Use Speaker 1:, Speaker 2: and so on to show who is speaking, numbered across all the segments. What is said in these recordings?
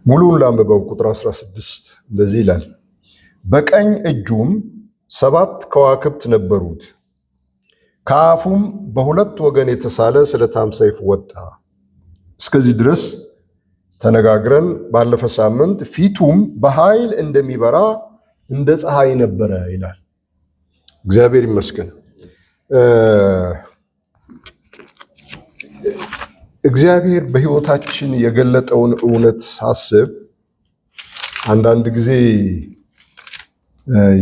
Speaker 1: ሙሉውን ላንብበው። ቁጥር 16 እንደዚህ ይላል፣ በቀኝ እጁም 7 ከዋክብት ነበሩት፣ ከአፉም በሁለት ወገን የተሳለ ስለታም ሰይፍ ወጣ። እስከዚህ ድረስ ተነጋግረን ባለፈ ሳምንት ፊቱም በኃይል እንደሚበራ እንደ ፀሐይ ነበረ ይላል። እግዚአብሔር ይመስገን። እግዚአብሔር በሕይወታችን የገለጠውን እውነት ሳስብ አንዳንድ ጊዜ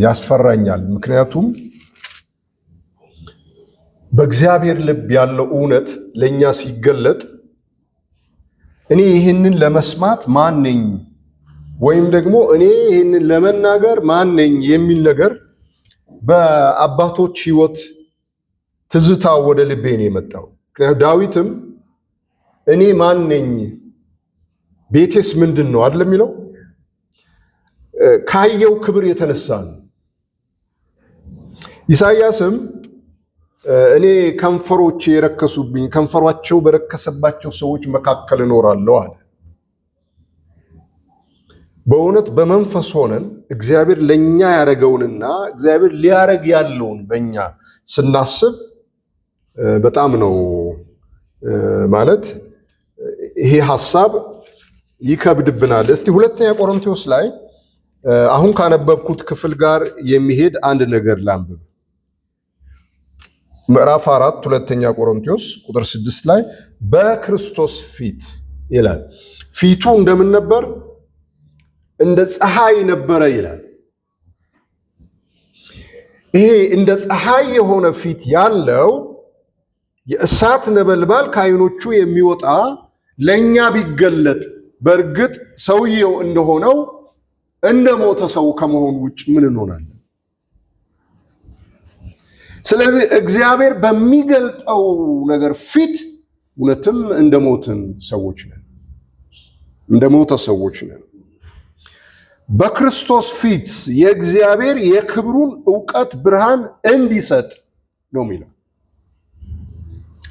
Speaker 1: ያስፈራኛል። ምክንያቱም በእግዚአብሔር ልብ ያለው እውነት ለኛ ሲገለጥ እኔ ይህንን ለመስማት ማን ነኝ ወይም ደግሞ እኔ ይህንን ለመናገር ማን ነኝ የሚል ነገር በአባቶች ሕይወት ትዝታው ወደ ልቤ ነው የመጣው። ምክንያቱም ዳዊትም እኔ ማን ነኝ ቤቴስ ምንድን ነው አይደል የሚለው፣ ካየው ክብር የተነሳ ነው። ኢሳይያስም እኔ ከንፈሮቼ የረከሱብኝ ከንፈሯቸው በረከሰባቸው ሰዎች መካከል እኖራለሁ አለ። በእውነት በመንፈስ ሆነን እግዚአብሔር ለኛ ያደረገውንና እግዚአብሔር ሊያረግ ያለውን በእኛ ስናስብ በጣም ነው ማለት ይሄ ሐሳብ ይከብድብናል። እስቲ ሁለተኛ ቆሮንቶስ ላይ አሁን ካነበብኩት ክፍል ጋር የሚሄድ አንድ ነገር ላንብብ። ምዕራፍ 4 ሁለተኛ ቆሮንቶስ ቁጥር 6 ላይ በክርስቶስ ፊት ይላል። ፊቱ እንደምን ነበር? እንደ ፀሐይ ነበረ ይላል። ይሄ እንደ ፀሐይ የሆነ ፊት ያለው የእሳት ነበልባል ከዓይኖቹ የሚወጣ ለኛ ቢገለጥ በእርግጥ ሰውየው እንደሆነው እንደ ሞተ ሰው ከመሆኑ ውጭ ምን እንሆናለን? ስለዚህ እግዚአብሔር በሚገልጠው ነገር ፊት እውነትም እንደ ሞትን ሰዎች ነን፣ እንደ ሞተ ሰዎች ነን። በክርስቶስ ፊት የእግዚአብሔር የክብሩን ዕውቀት ብርሃን እንዲሰጥ ነው የሚለው።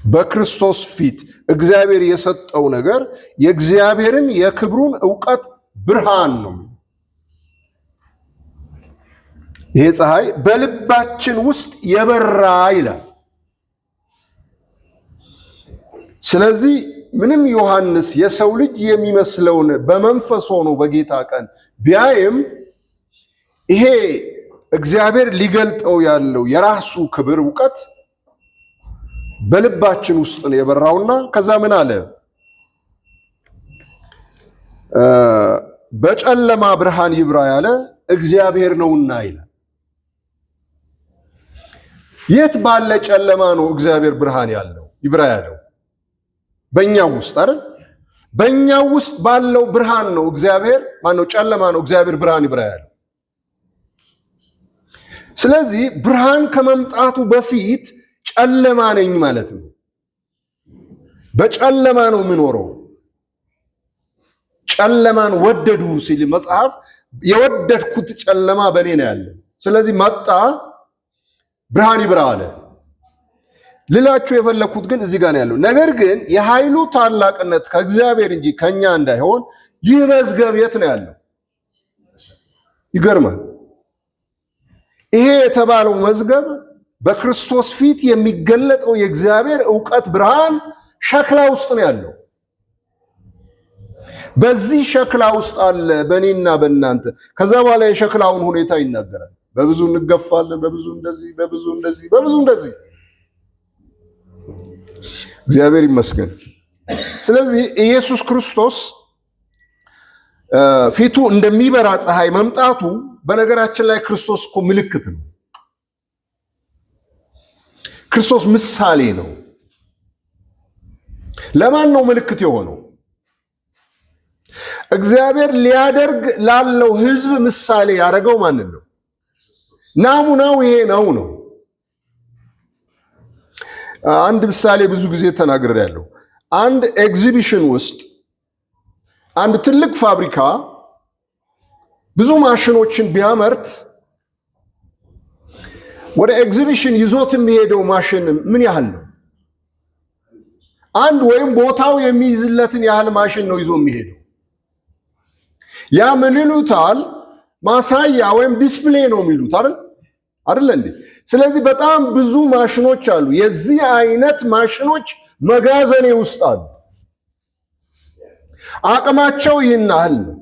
Speaker 1: በክርስቶስ ፊት እግዚአብሔር የሰጠው ነገር የእግዚአብሔርን የክብሩን ዕውቀት ብርሃን ነው። ይሄ ፀሐይ በልባችን ውስጥ የበራ ይላል። ስለዚህ ምንም ዮሐንስ የሰው ልጅ የሚመስለውን በመንፈስ ሆኖ በጌታ ቀን ቢያይም ይሄ እግዚአብሔር ሊገልጠው ያለው የራሱ ክብር ዕውቀት በልባችን ውስጥ ነው የበራውና ከዛ ምን አለ? በጨለማ ብርሃን ይብራ ያለ እግዚአብሔር ነውና ይላል። የት ባለ ጨለማ ነው እግዚአብሔር ብርሃን ያለው ይብራ ያለው? በእኛው ውስጥ አይደል? በእኛው ውስጥ ባለው ብርሃን ነው እግዚአብሔር ማነው ጨለማ ነው እግዚአብሔር ብርሃን ይብራ ያለው። ስለዚህ ብርሃን ከመምጣቱ በፊት ጨለማ ነኝ ማለት ነው። በጨለማ ነው የምኖረው። ጨለማን ወደዱ ሲል መጽሐፍ የወደድኩት ጨለማ በእኔ ነው ያለው። ስለዚህ መጣ ብርሃን ይብራ አለ። ልላችሁ የፈለኩት ግን እዚህ ጋር ነው ያለው። ነገር ግን የኃይሉ ታላቅነት ከእግዚአብሔር እንጂ ከኛ እንዳይሆን ይህ መዝገብ የት ነው ያለው? ይገርማል። ይሄ የተባለው መዝገብ በክርስቶስ ፊት የሚገለጠው የእግዚአብሔር ዕውቀት ብርሃን ሸክላ ውስጥ ነው ያለው። በዚህ ሸክላ ውስጥ አለ በእኔና በእናንተ። ከዛ በኋላ የሸክላውን ሁኔታ ይናገራል። በብዙ እንገፋለን፣ በብዙ እንደዚህ፣ በብዙ እንደዚህ፣ በብዙ እንደዚህ። እግዚአብሔር ይመስገን። ስለዚህ ኢየሱስ ክርስቶስ ፊቱ እንደሚበራ ፀሐይ መምጣቱ በነገራችን ላይ ክርስቶስ እኮ ምልክት ነው። ክርስቶስ ምሳሌ ነው። ለማን ነው ምልክት የሆነው? እግዚአብሔር ሊያደርግ ላለው ሕዝብ ምሳሌ ያደረገው ማንን ነው? ናሙናው ይሄ ነው። አንድ ምሳሌ ብዙ ጊዜ ተናግሬያለሁ። አንድ ኤግዚቢሽን ውስጥ አንድ ትልቅ ፋብሪካ ብዙ ማሽኖችን ቢያመርት ወደ ኤግዚቢሽን ይዞት የሚሄደው ማሽን ምን ያህል ነው? አንድ ወይም ቦታው የሚይዝለትን ያህል ማሽን ነው ይዞ የሚሄደው። ያ ምን ይሉታል? ማሳያ ወይም ዲስፕሌይ ነው የሚሉት አይደል እንዴ? ስለዚህ በጣም ብዙ ማሽኖች አሉ። የዚህ አይነት ማሽኖች መጋዘኔ ውስጥ አሉ። አቅማቸው ይህን ያህል ነው።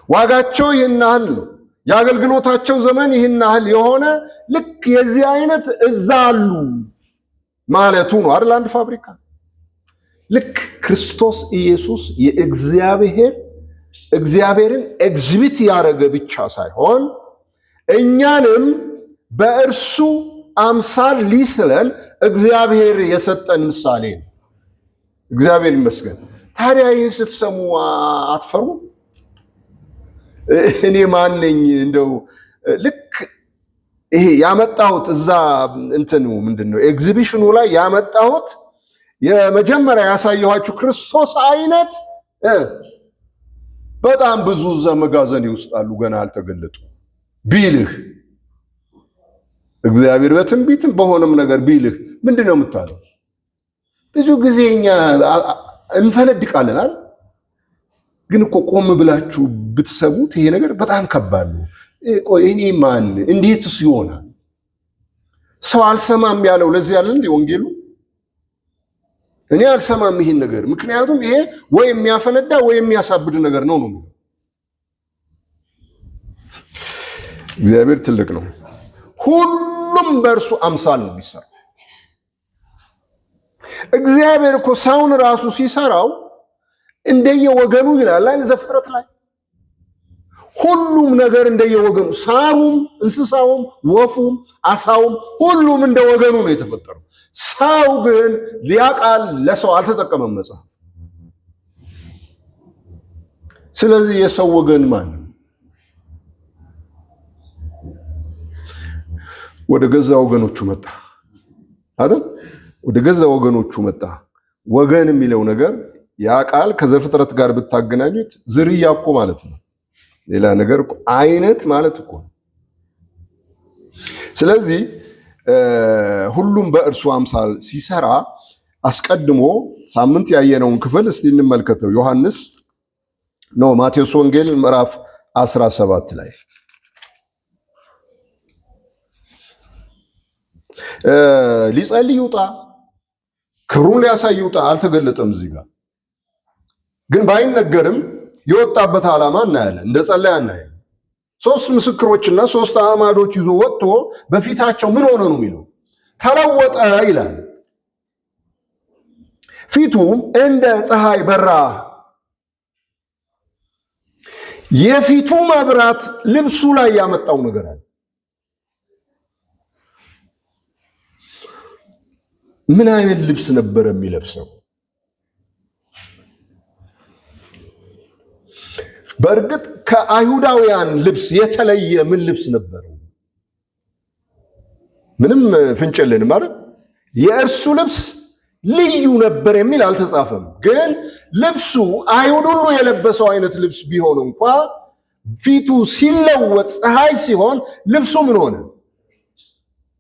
Speaker 1: ዋጋቸው ይህን ያህል ነው። የአገልግሎታቸው ዘመን ይህን ያህል የሆነ ልክ የዚህ አይነት እዛ አሉ ማለቱ ነው አይደል? አንድ ፋብሪካ ልክ ክርስቶስ ኢየሱስ እግዚአብሔርን ኤግዚቢት ያደረገ ብቻ ሳይሆን እኛንም በእርሱ አምሳል ሊስለን እግዚአብሔር የሰጠን ምሳሌ ነው። እግዚአብሔር ይመስገን። ታዲያ ይህ ስትሰሙ አትፈሩ? እኔ ማን ነኝ? እንደው ልክ ይሄ ያመጣሁት እዛ እንትኑ ምንድነው ኤግዚቢሽኑ ላይ ያመጣሁት የመጀመሪያ ያሳየኋችሁ ክርስቶስ አይነት በጣም ብዙ እዛ መጋዘኔ ውስጥ አሉ ገና አልተገለጡ ቢልህ እግዚአብሔር በትንቢትም በሆነም ነገር ቢልህ ምንድነው የምታለው? ብዙ ጊዜ እኛ እንፈነድቃለን አይደል? ግን እኮ ቆም ብላችሁ ብትሰሙት ይሄ ነገር በጣም ከባድ ነው። ቆይ እኔ ማን እንዴትስ ይሆናል? ሰው አልሰማም ያለው ለዚህ ያለ እንደ ወንጌሉ እኔ አልሰማም ይሄን ነገር፣ ምክንያቱም ይሄ ወይ የሚያፈነዳ ወይ የሚያሳብድ ነገር ነው። እግዚአብሔር ትልቅ ነው። ሁሉም በእርሱ አምሳል ነው የሚሰራው። እግዚአብሔር እኮ ሰውን ራሱ ሲሰራው እንደየወገኑ ይላል አይደል? ዘፍጥረት ላይ ሁሉም ነገር እንደየወገኑ፣ ሳሩም፣ እንስሳውም፣ ወፉም፣ አሳውም ሁሉም እንደወገኑ ነው የተፈጠረው። ሰው ግን ሊያቃል ለሰው አልተጠቀመም መጽሐፍ። ስለዚህ የሰው ወገን ማን ነው? ወደ ገዛ ወገኖቹ መጣ አይደል? ወደ ገዛ ወገኖቹ መጣ። ወገን የሚለው ነገር ያ ቃል ከዘፍጥረት ጋር ብታገናኙት ዝርያ እኮ ማለት ነው። ሌላ ነገር እኮ አይነት ማለት እኮ። ስለዚህ ሁሉም በእርሱ አምሳል ሲሰራ አስቀድሞ ሳምንት ያየነውን ክፍል እስቲ እንመልከተው። ማቴዎስ ወንጌል ምዕራፍ 17 ላይ ሊጸልይ ይውጣ፣ ክብሩን ሊያሳይ ይውጣ። አልተገለጠም እዚህ ጋር ግን ባይነገርም የወጣበት ዓላማ እናያለን። እንደ ጸለያ እናያለን። 3 ምስክሮችና 3 አዕማዶች ይዞ ወጥቶ በፊታቸው ምን ሆነ ነው የሚለው? ተለወጠ ይላል። ፊቱም እንደ ፀሐይ በራ። የፊቱ መብራት ልብሱ ላይ ያመጣው ነገር አለ። ምን አይነት ልብስ ነበር የሚለብሰው? በእርግጥ ከአይሁዳውያን ልብስ የተለየ ምን ልብስ ነበረው? ምንም ፍንጭ የለንም ማለት የእርሱ ልብስ ልዩ ነበር የሚል አልተጻፈም። ግን ልብሱ አይሁድ ሁሉ የለበሰው አይነት ልብስ ቢሆን እንኳ ፊቱ ሲለወጥ ፀሐይ ሲሆን ልብሱ ምን ሆነ?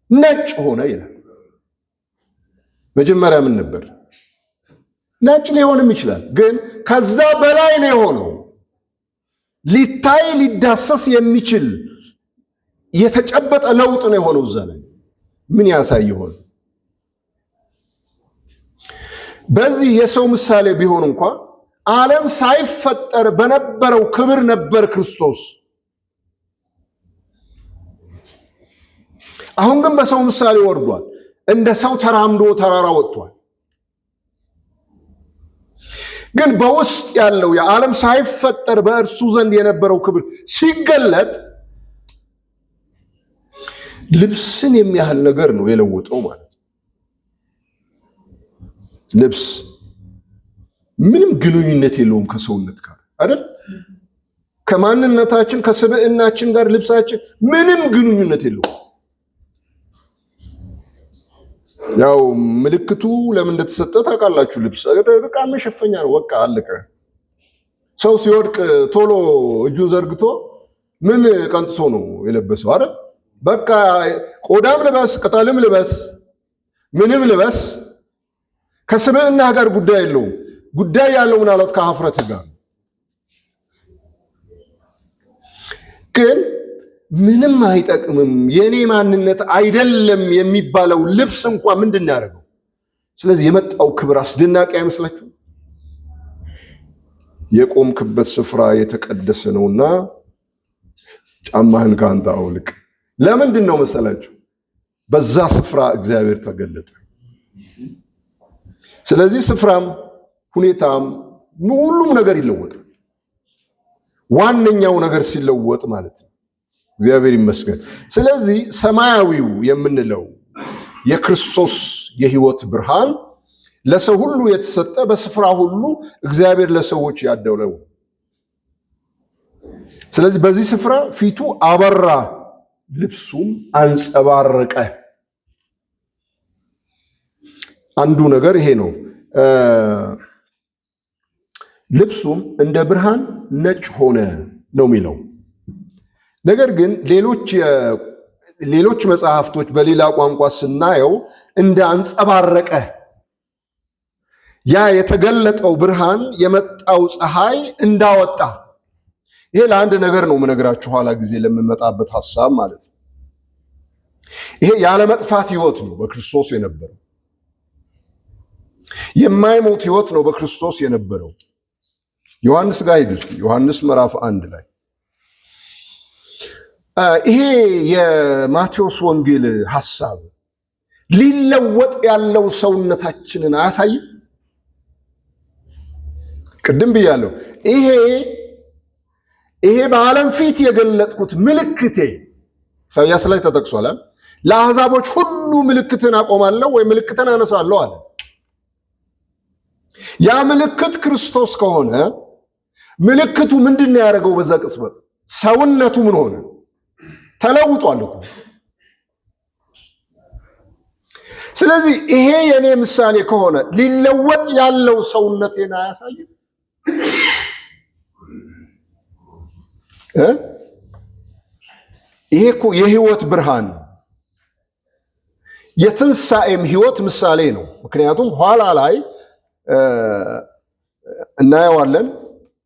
Speaker 1: ነጭ ሆነ ይላል። መጀመሪያ ምን ነበር? ነጭ ሊሆንም ይችላል፣ ግን ከዛ በላይ ነው የሆነው። ሊታይ ሊዳሰስ የሚችል የተጨበጠ ለውጥ ነው የሆነው። እዛ ላይ ምን ያሳይ ይሆን? በዚህ የሰው ምሳሌ ቢሆን እንኳ ዓለም ሳይፈጠር በነበረው ክብር ነበር ክርስቶስ። አሁን ግን በሰው ምሳሌ ወርዷል። እንደ ሰው ተራምዶ ተራራ ወጥቷል። ግን በውስጥ ያለው የዓለም ሳይፈጠር በእርሱ ዘንድ የነበረው ክብር ሲገለጥ ልብስን የሚያህል ነገር ነው የለወጠው ማለት ነው። ልብስ ምንም ግንኙነት የለውም ከሰውነት ጋር አይደል? ከማንነታችን ከስብዕናችን ጋር ልብሳችን ምንም ግንኙነት የለውም። ያው ምልክቱ ለምን እንደተሰጠ ታውቃላችሁ? ልብስ በቃ መሸፈኛ ነው። በቃ አለቀ። ሰው ሲወድቅ ቶሎ እጁን ዘርግቶ ምን ቀንጥሶ ነው የለበሰው አይደል? በቃ ቆዳም ልበስ፣ ቅጠልም ልበስ፣ ምንም ልበስ ከስብዕና ጋር ጉዳይ የለውም። ጉዳይ ያለው ምናልባት ከሀፍረት ጋር። ግን ምንም አይጠቅምም የኔ ማንነት አይደለም የሚባለው ልብስ እንኳን ምንድን ያደርገው? ስለዚህ የመጣው ክብር አስደናቂ አይመስላችሁ? የቆምክበት ስፍራ የተቀደሰ ነውና ጫማህን ካንተ አውልቅ። ለምንድን ነው መሰላችሁ? በዛ ስፍራ እግዚአብሔር ተገለጠ። ስለዚህ ስፍራም ሁኔታም ሁሉም ነገር ይለወጣል። ዋነኛው ነገር ሲለወጥ ማለት ነው። እግዚአብሔር ይመስገን። ስለዚህ ሰማያዊው የምንለው የክርስቶስ የሕይወት ብርሃን ለሰው ሁሉ የተሰጠ በስፍራ ሁሉ እግዚአብሔር ለሰዎች ያደለው። ስለዚህ በዚህ ስፍራ ፊቱ አበራ፣ ልብሱም አንጸባረቀ። አንዱ ነገር ይሄ ነው። ልብሱም እንደ ብርሃን ነጭ ሆነ ነው የሚለው። ነገር ግን ሌሎች መጽሐፍቶች በሌላ ቋንቋ ስናየው እንደ አንጸባረቀ፣ ያ የተገለጠው ብርሃን የመጣው ፀሐይ እንዳወጣ። ይሄ ለአንድ ነገር ነው የምነግራችሁ ኋላ ጊዜ ለምመጣበት ሐሳብ ማለት ነው። ይሄ ያለመጥፋት ሕይወት ነው በክርስቶስ የነበረው። የማይሞት ሕይወት ነው በክርስቶስ የነበረው። ዮሐንስ ጋር ሂዱ እስኪ፣ ዮሐንስ ምዕራፍ 1 ላይ ይሄ የማቴዎስ ወንጌል ሐሳብ ሊለወጥ ያለው ሰውነታችንን አያሳይም? ቅድም ብያለሁ። ይሄ በዓለም ፊት የገለጥኩት ምልክቴ ኢሳይያስ ላይ ተጠቅሷል። ለአሕዛቦች ሁሉ ምልክትን አቆማለሁ ወይ ምልክትን አነሳለሁ አለ። ያ ምልክት ክርስቶስ ከሆነ ምልክቱ ምንድን ነው ያደረገው? በዛ ቅጽበት ሰውነቱ ምን ሆነ? ተለውጧል እኮ። ስለዚህ ይሄ የኔ ምሳሌ ከሆነ ሊለወጥ ያለው ሰውነቴን አያሳይም? ይሄ እኮ የሕይወት ብርሃን የትንሣኤም ሕይወት ምሳሌ ነው። ምክንያቱም ኋላ ላይ እናየዋለን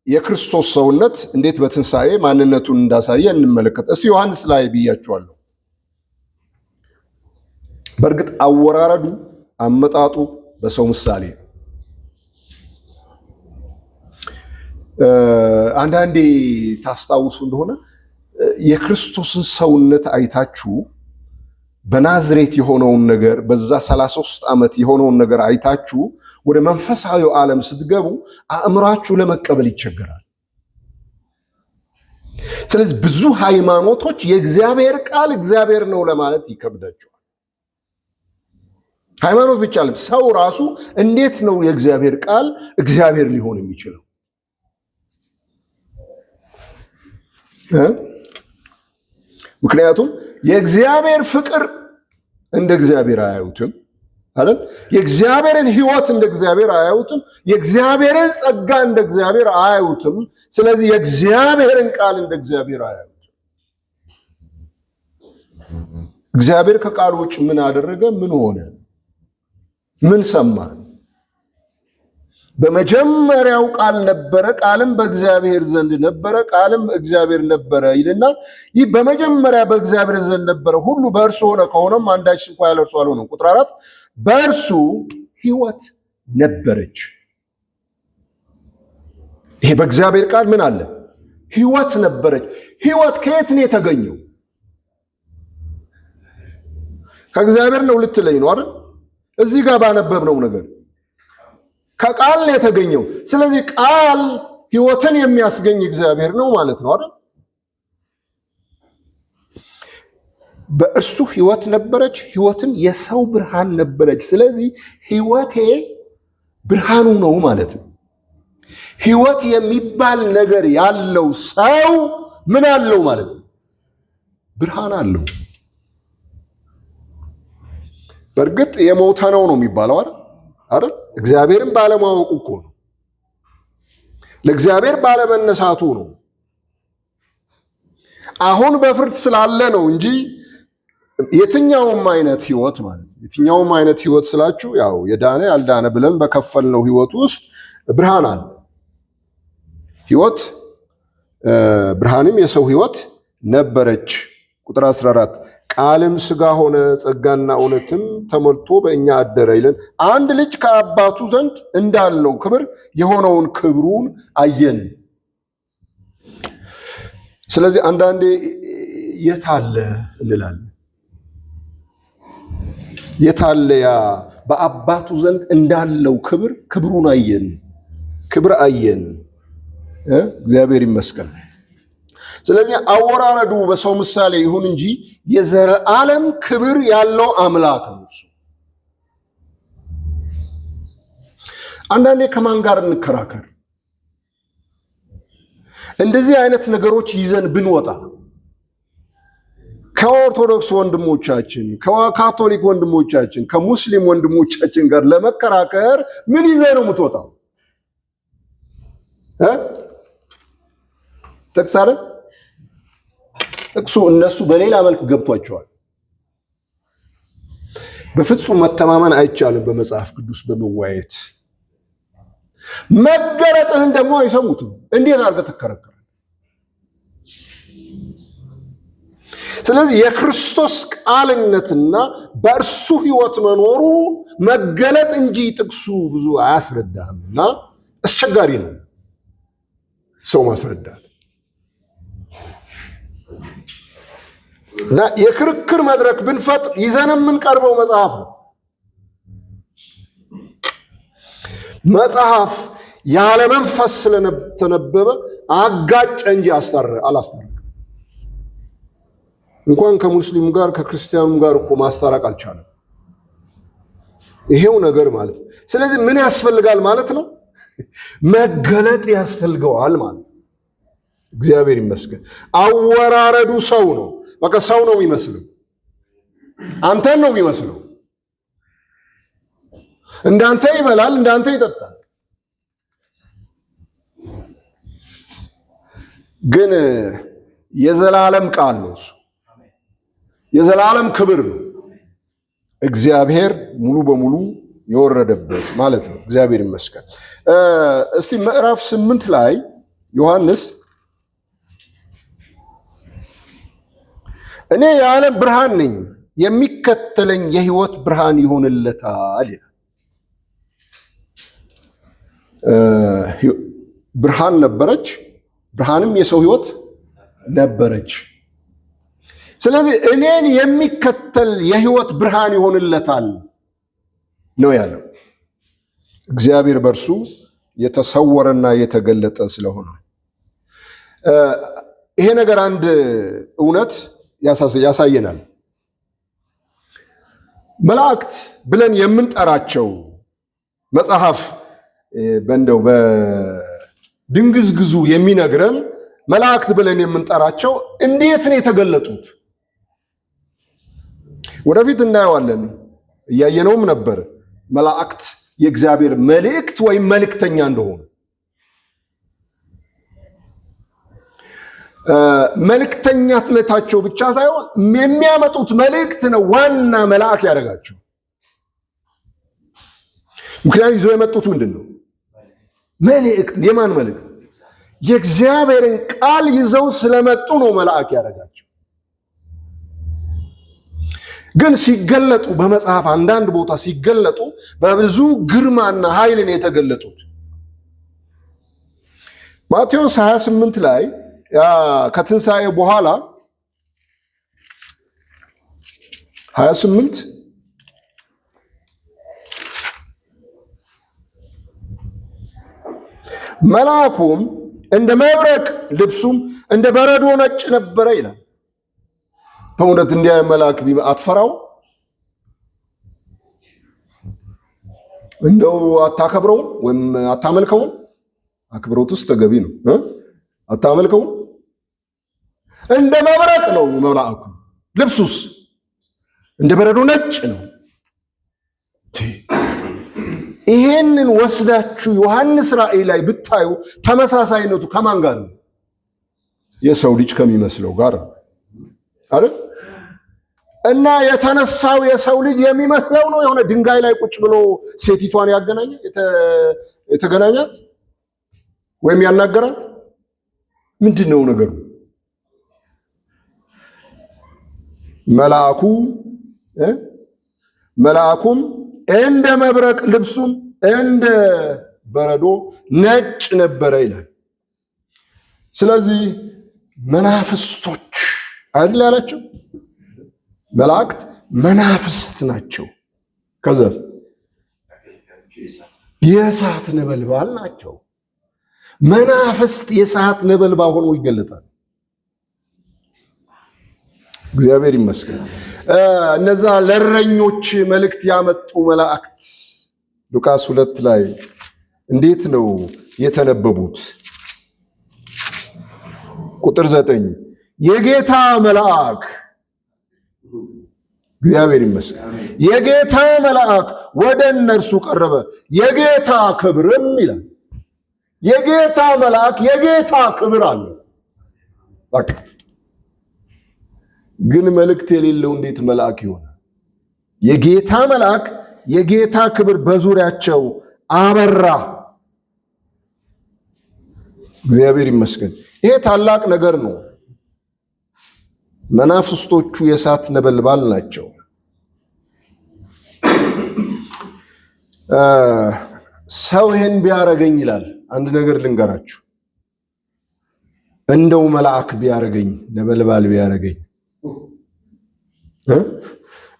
Speaker 1: የክርስቶስ ሰውነት እንዴት በትንሣኤ ማንነቱን እንዳሳየ እንመለከት። እስቲ ዮሐንስ ላይ ብያችኋለሁ። በእርግጥ አወራረዱ አመጣጡ በሰው ምሳሌ ነው። አንዳንዴ ታስታውሱ እንደሆነ የክርስቶስን ሰውነት አይታችሁ በናዝሬት የሆነውን ነገር በዛ 33 ዓመት የሆነውን ነገር አይታችሁ ወደ መንፈሳዊ ዓለም ስትገቡ አእምሯችሁ ለመቀበል ይቸገራል። ስለዚህ ብዙ ሃይማኖቶች የእግዚአብሔር ቃል እግዚአብሔር ነው ለማለት ይከብዳቸዋል። ሃይማኖት ብቻ አይደለም፣ ሰው ራሱ እንዴት ነው የእግዚአብሔር ቃል እግዚአብሔር ሊሆን የሚችለው? ምክንያቱም የእግዚአብሔር ፍቅር እንደ እግዚአብሔር አያዩትም አይደል? የእግዚአብሔርን ሕይወት እንደ እግዚአብሔር አያዩትም። የእግዚአብሔርን ጸጋ እንደ እግዚአብሔር አያዩትም። ስለዚህ የእግዚአብሔርን ቃል እንደ እግዚአብሔር አያዩትም። እግዚአብሔር ከቃሉ ውጭ ምን አደረገ? ምን ሆነ? ምን ሰማን? በመጀመሪያው ቃል ነበረ፣ ቃልም በእግዚአብሔር ዘንድ ነበረ፣ ቃልም እግዚአብሔር ነበረ ይልና ይህ በመጀመሪያ በእግዚአብሔር ዘንድ ነበረ፣ ሁሉ በእርሱ ሆነ፣ ከሆነም አንዳች እንኳ ያለ እርሱ አልሆነም። ቁጥር 4 በእርሱ ሕይወት ነበረች። ይሄ በእግዚአብሔር ቃል ምን አለ? ሕይወት ነበረች። ሕይወት ከየት ነው የተገኘው? ከእግዚአብሔር ነው ልትለኝ ነው አይደል? እዚህ ጋር ባነበብነው ነገር ከቃል ነው የተገኘው። ስለዚህ ቃል ሕይወትን የሚያስገኝ እግዚአብሔር ነው ማለት ነው አይደል? በእርሱ ሕይወት ነበረች፣ ሕይወትም የሰው ብርሃን ነበረች። ስለዚህ ሕይወቴ ብርሃኑ ነው ማለት ነው። ሕይወት የሚባል ነገር ያለው ሰው ምን አለው ማለት ነው? ብርሃን አለው። በእርግጥ የሞተ ነው የሚባለው አይደል? እግዚአብሔርን ባለማወቁ እኮ ነው። ለእግዚአብሔር ባለመነሳቱ ነው። አሁን በፍርድ ስላለ ነው እንጂ የትኛውም አይነት ህይወት ማለት ነው። የትኛውም አይነት ህይወት ስላችሁ ያው የዳነ ያልዳነ ብለን በከፈልነው ህይወት ውስጥ ብርሃን አለ። ህይወት ብርሃንም የሰው ህይወት ነበረች። ቁጥር 14 ቃልም ሥጋ ሆነ ጸጋና እውነትም ተሞልቶ በእኛ አደረ ይለን። አንድ ልጅ ከአባቱ ዘንድ እንዳለው ክብር የሆነውን ክብሩን አየን። ስለዚህ አንዳንዴ የታለ እንላለን። የታለ ያ በአባቱ ዘንድ እንዳለው ክብሩን አየን። ክብር አየን። እግዚአብሔር ይመስገን። ስለዚህ አወራረዱ በሰው ምሳሌ ይሁን እንጂ የዘላለም ክብር ያለው አምላክ ነው እሱ። አንዳንዴ ከማን ጋር እንከራከር? እንደዚህ አይነት ነገሮች ይዘን ብንወጣ ከኦርቶዶክስ ወንድሞቻችን፣ ከካቶሊክ ወንድሞቻችን፣ ከሙስሊም ወንድሞቻችን ጋር ለመከራከር ምን ይዘህ ነው የምትወጣው? ጥቅስ አይደል? ጥቅሱ እነሱ በሌላ መልክ ገብቷቸዋል። በፍጹም መተማመን አይቻልም በመጽሐፍ ቅዱስ በመዋየት። መገለጥህን ደግሞ አይሰሙትም። እንዴት አድርገህ ትከራከራለህ? ስለዚህ የክርስቶስ ቃልነትና በእርሱ ሕይወት መኖሩ መገለጥ እንጂ ጥቅሱ ብዙ አያስረዳህምና አስቸጋሪ ነው ሰው ማስረዳት። እና የክርክር መድረክ ብንፈጥር ይዘን የምንቀርበው መጽሐፍ ነው። መጽሐፍ ያለ መንፈስ ስለተነበበ አጋጨ እንጂ አላስታረቀም። እንኳን ከሙስሊሙ ጋር ከክርስቲያኑ ጋር እኮ ማስታረቅ አልቻለም። ይሄው ነገር ማለት ነው። ስለዚህ ምን ያስፈልጋል ማለት ነው? መገለጥ ያስፈልገዋል ማለት ነው። እግዚአብሔር ይመስገን። አወራረዱ ሰው ነው። በቃ ሰው ነው የሚመስለው። አንተን ነው የሚመስለው። እንዳንተ ይበላል፣ እንዳንተ ይጠጣል። ግን የዘላለም ቃል ነው እሱ። የዘላለም ክብር ነው። እግዚአብሔር ሙሉ በሙሉ የወረደበት ማለት ነው። እግዚአብሔር ይመስገን። እስቲ ምዕራፍ 8 ላይ ዮሐንስ እኔ የዓለም ብርሃን ነኝ፣ የሚከተለኝ የሕይወት ብርሃን ይሆንለታል። ብርሃን ነበረች፣ ብርሃንም የሰው ሕይወት ነበረች። ስለዚህ እኔን የሚከተል የሕይወት ብርሃን ይሆንለታል ነው ያለው። እግዚአብሔር በእርሱ የተሰወረና የተገለጠ ስለሆነ ይሄ ነገር አንድ እውነት ያሳየናል። መላእክት ብለን የምንጠራቸው መጽሐፍ በእንደው በድንግዝግዙ የሚነግረን መላእክት ብለን የምንጠራቸው እንዴት ነው የተገለጡት? ወደፊት እናየዋለን። እያየነውም ነበር መላእክት የእግዚአብሔር መልእክት ወይም መልእክተኛ እንደሆኑ። መልእክተኛነታቸው ብቻ ሳይሆን የሚያመጡት መልእክት ነው ዋና መልአክ ያደረጋቸው። ምክንያቱም ይዘው የመጡት ምንድን ነው? መልእክት። የማን መልእክት? የእግዚአብሔርን ቃል ይዘው ስለመጡ ነው መልአክ ያደረጋቸው። ግን ሲገለጡ በመጽሐፍ አንዳንድ ቦታ ሲገለጡ በብዙ ግርማና ኃይልን የተገለጡት። ማቴዎስ 28 ላይ ከትንሣኤ በኋላ 28 መልአኩም እንደ መብረቅ ልብሱም እንደ በረዶ ነጭ ነበረ ይላል። በእውነት እንዲያ መልአክ አትፈራው? እንደው አታከብረው ወይም አታመልከው? አክብሮትስ ተገቢ ነው። አታመልከው? እንደ መብረቅ ነው መልአኩ። ልብሱስ እንደ በረዶ ነጭ ነው። ይሄንን ወስዳችሁ ዮሐንስ ራእይ ላይ ብታዩ ተመሳሳይነቱ ከማን ጋር ነው? የሰው ልጅ ከሚመስለው ጋር አይደል? እና የተነሳው የሰው ልጅ የሚመስለው ነው። የሆነ ድንጋይ ላይ ቁጭ ብሎ ሴቲቷን የተገናኛት ወይም ያናገራት ምንድን ነው ነገሩ? መልአኩም እንደ መብረቅ ልብሱም እንደ በረዶ ነጭ ነበረ ይላል። ስለዚህ መናፍስቶች አይደል ያላቸው? መላእክት መናፍስት ናቸው። ከዛ የእሳት ነበልባል ናቸው። መናፍስት የእሳት ነበልባል ሆኖ ይገለጣል። እግዚአብሔር ይመስገን። እነዛ ለእረኞች መልእክት ያመጡ መላእክት ሉቃስ 2 ላይ እንዴት ነው የተነበቡት? ቁጥር 9 የጌታ መልአክ እግዚአብሔር ይመስገን የጌታ መልአክ ወደ እነርሱ ቀረበ፣ የጌታ ክብርም ይላል። የጌታ መልአክ የጌታ ክብር አለው። በቃ ግን መልእክት የሌለው እንዴት መልአክ ይሆናል? የጌታ መልአክ የጌታ ክብር በዙሪያቸው አበራ። እግዚአብሔር ይመስገን። ይሄ ታላቅ ነገር ነው። መናፍስቶቹ የእሳት ነበልባል ናቸው። ሰው ይሄን ቢያረገኝ ይላል። አንድ ነገር ልንገራችሁ። እንደው መልአክ ቢያረገኝ፣ ነበልባል ቢያረገኝ፣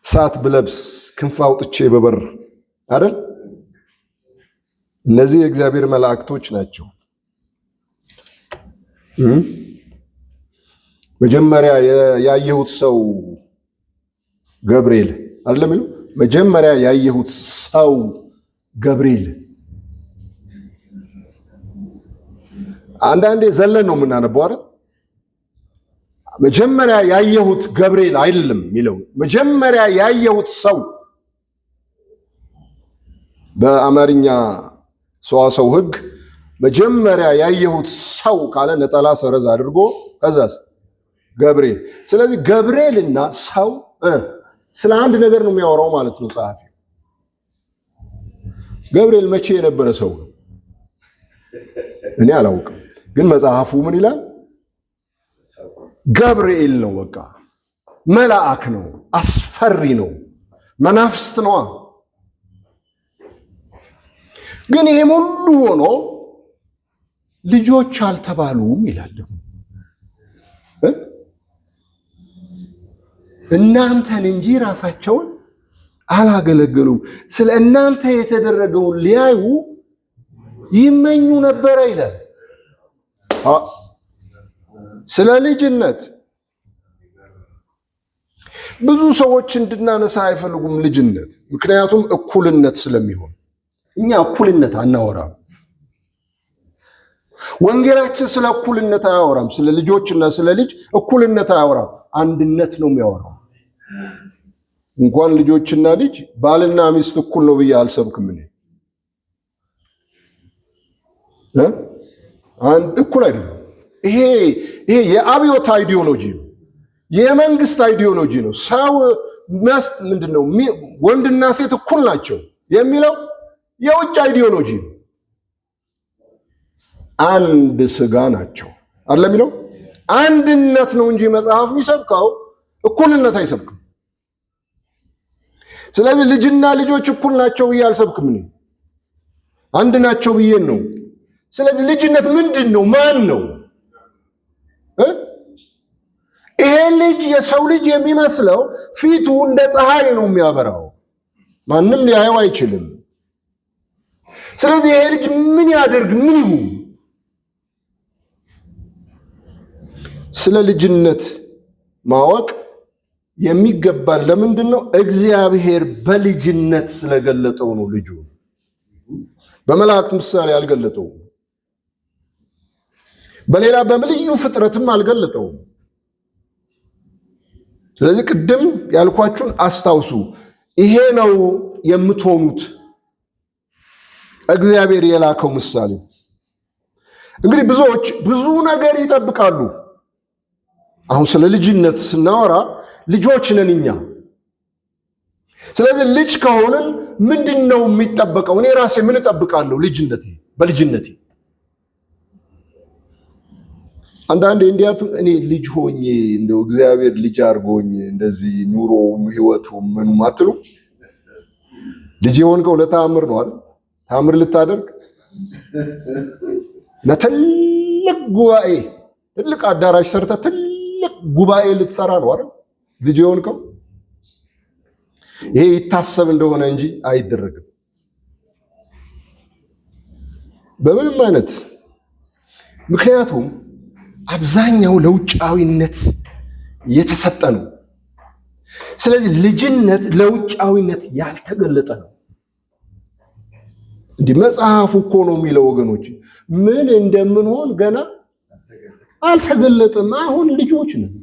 Speaker 1: እሳት ብለብስ፣ ክንፍ አውጥቼ በበር አይደል? እነዚህ የእግዚአብሔር መላእክቶች ናቸው። መጀመሪያ ያየሁት ሰው ገብርኤል አይደለም ይሉ መጀመሪያ ያየሁት ሰው ገብርኤል። አንዳንዴ ዘለን ነው የምናነበው አይደል? መጀመሪያ ያየሁት ገብርኤል አይደለም የሚለው መጀመሪያ ያየሁት ሰው። በአማርኛ ሰዋሰው ሕግ መጀመሪያ ያየሁት ሰው ካለ ነጠላ ሰረዝ አድርጎ ከዛስ ገብርኤል። ስለዚህ ገብርኤልና ሰው ስለ አንድ ነገር ነው የሚያወራው ማለት ነው ጸሐፊ። ገብርኤል መቼ የነበረ ሰው እኔ አላውቅም፣ ግን መጽሐፉ ምን ይላል? ገብርኤል ነው። በቃ መልአክ ነው፣ አስፈሪ ነው፣ መናፍስት ነዋ። ግን ይሄም ሁሉ ሆኖ ልጆች አልተባሉም ይላል። እናንተን እንጂ ራሳቸውን አላገለገሉም። ስለ እናንተ የተደረገውን ሊያዩ ይመኙ ነበረ ይላል። ስለ ልጅነት ብዙ ሰዎች እንድናነሳ አይፈልጉም ልጅነት። ምክንያቱም እኩልነት ስለሚሆን እኛ እኩልነት አናወራም። ወንጌላችን ስለ እኩልነት አያወራም። ስለ ልጆችና ስለ ልጅ እኩልነት አያወራም። አንድነት ነው የሚያወራው። እንኳን ልጆችና ልጅ ባልና ሚስት እኩል ነው ብዬ አልሰብክም። አንድ እኩል አይደለም። ይሄ የአብዮት አይዲዮሎጂ ነው፣ የመንግስት አይዲዮሎጂ ነው። ሰው ምንድነው ወንድና ሴት እኩል ናቸው የሚለው የውጭ አይዲዮሎጂ ነው። አንድ ስጋ ናቸው አይደል የሚለው አንድነት ነው እንጂ መጽሐፍ የሚሰብከው እኩልነት አይሰብክም። ስለዚህ ልጅና ልጆች እኩል ናቸው ብዬ አልሰብክም። አንድ ናቸው ብዬ ነው። ስለዚህ ልጅነት ምንድን ነው? ማን ነው? ይሄ ልጅ የሰው ልጅ የሚመስለው ፊቱ እንደ ፀሐይ ነው የሚያበራው፣ ማንም ሊያየው አይችልም። ስለዚህ ይሄ ልጅ ምን ያደርግ? ምን ይሁን? ስለ ልጅነት ማወቅ የሚገባል። ለምንድን ነው? እግዚአብሔር በልጅነት ስለገለጠው ነው። ልጁ በመላእክት ምሳሌ አልገለጠውም። በሌላ በልዩ ፍጥረትም አልገለጠውም። ስለዚህ ቅድም ያልኳችሁን አስታውሱ። ይሄ ነው የምትሆኑት እግዚአብሔር የላከው ምሳሌ። እንግዲህ ብዙዎች ብዙ ነገር ይጠብቃሉ። አሁን ስለ ልጅነት ስናወራ ልጆች ነን እኛ። ስለዚህ ልጅ ከሆንን ምንድን ነው የሚጠበቀው? እኔ ራሴ ምን እጠብቃለሁ? በልጅነቴ አንዳንዴ እንዲያቱ እኔ ልጅ ሆኜ እንደው እግዚአብሔር ልጅ አድርጎኝ እንደዚህ ኑሮ ህይወቱ ምን ማትሉ ልጅ የሆንከው ለተአምር ነው አይደል? ተአምር ልታደርግ ለትልቅ ጉባኤ ትልቅ አዳራሽ ሰርተ ትልቅ ጉባኤ ልትሰራ ነው አይደል? ልጅ የሆንከው ይሄ ይታሰብ እንደሆነ እንጂ አይደረግም በምንም አይነት። ምክንያቱም አብዛኛው ለውጫዊነት የተሰጠ ነው። ስለዚህ ልጅነት ለውጫዊነት ያልተገለጠ ነው። እንዲህ መጽሐፉ እኮ ነው የሚለው ወገኖች፣ ምን እንደምንሆን ገና አልተገለጠም። አሁን ልጆች ነን።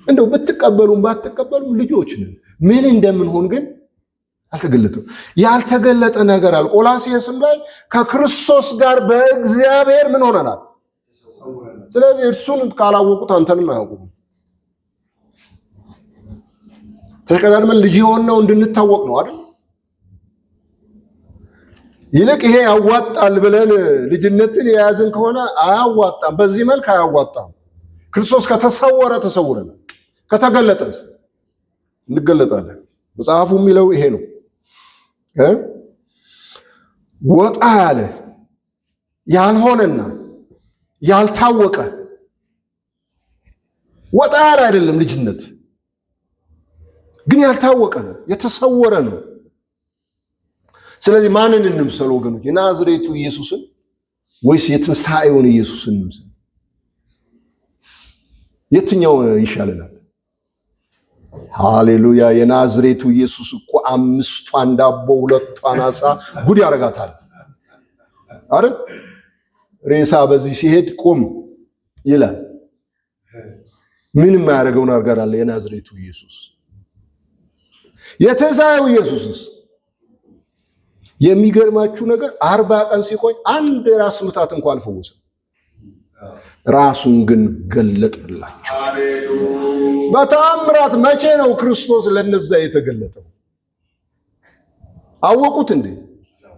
Speaker 1: እንደው ብትቀበሉም ባትቀበሉም ልጆች ነን። ምን እንደምንሆን ግን አልተገለጠም። ያልተገለጠ ነገር አለ። ቆላስይስም ላይ ከክርስቶስ ጋር በእግዚአብሔር ምን ሆነናል? ስለዚህ እርሱን ካላወቁት አንተንም አያውቁም። ተቀዳድመን ልጅ የሆነው እንድንታወቅ ነው አይደል? ይልቅ ይሄ ያዋጣል ብለን ልጅነትን የያዝን ከሆነ አያዋጣም። በዚህ መልክ አያዋጣም። ክርስቶስ ከተሰወረ ተሰውረናል፣ ከተገለጠስ እንገለጣለን። መጽሐፉ የሚለው ይሄ ነው። ወጣ ያለ ያልሆነና ያልታወቀ ወጣ ያለ አይደለም ልጅነት፣ ግን ያልታወቀ ነው፣ የተሰወረ ነው። ስለዚህ ማንን እንምሰል ወገኖች? የናዝሬቱ ኢየሱስን ወይስ የትንሣኤውን ኢየሱስን እንምሰል? የትኛው ይሻለናል? ሃሌሉያ! የናዝሬቱ ኢየሱስ እኮ 5 ዳቦ 2 ዓሣ ጉድ ያረጋታል አይደል? ሬሳ በዚህ ሲሄድ ቁም ይላል። ምንም የማያደርገው ነገር አለ የናዝሬቱ ኢየሱስ። የትንሣኤው ኢየሱስስ የሚገርማችሁ ነገር 40 ቀን ሲቆይ አንድ ራስ ምታት እንኳን አልፈወሰም። ራሱን ግን ገለጠላቸው በተአምራት። መቼ ነው ክርስቶስ ለነዛ የተገለጠው? አወቁት እንዴ?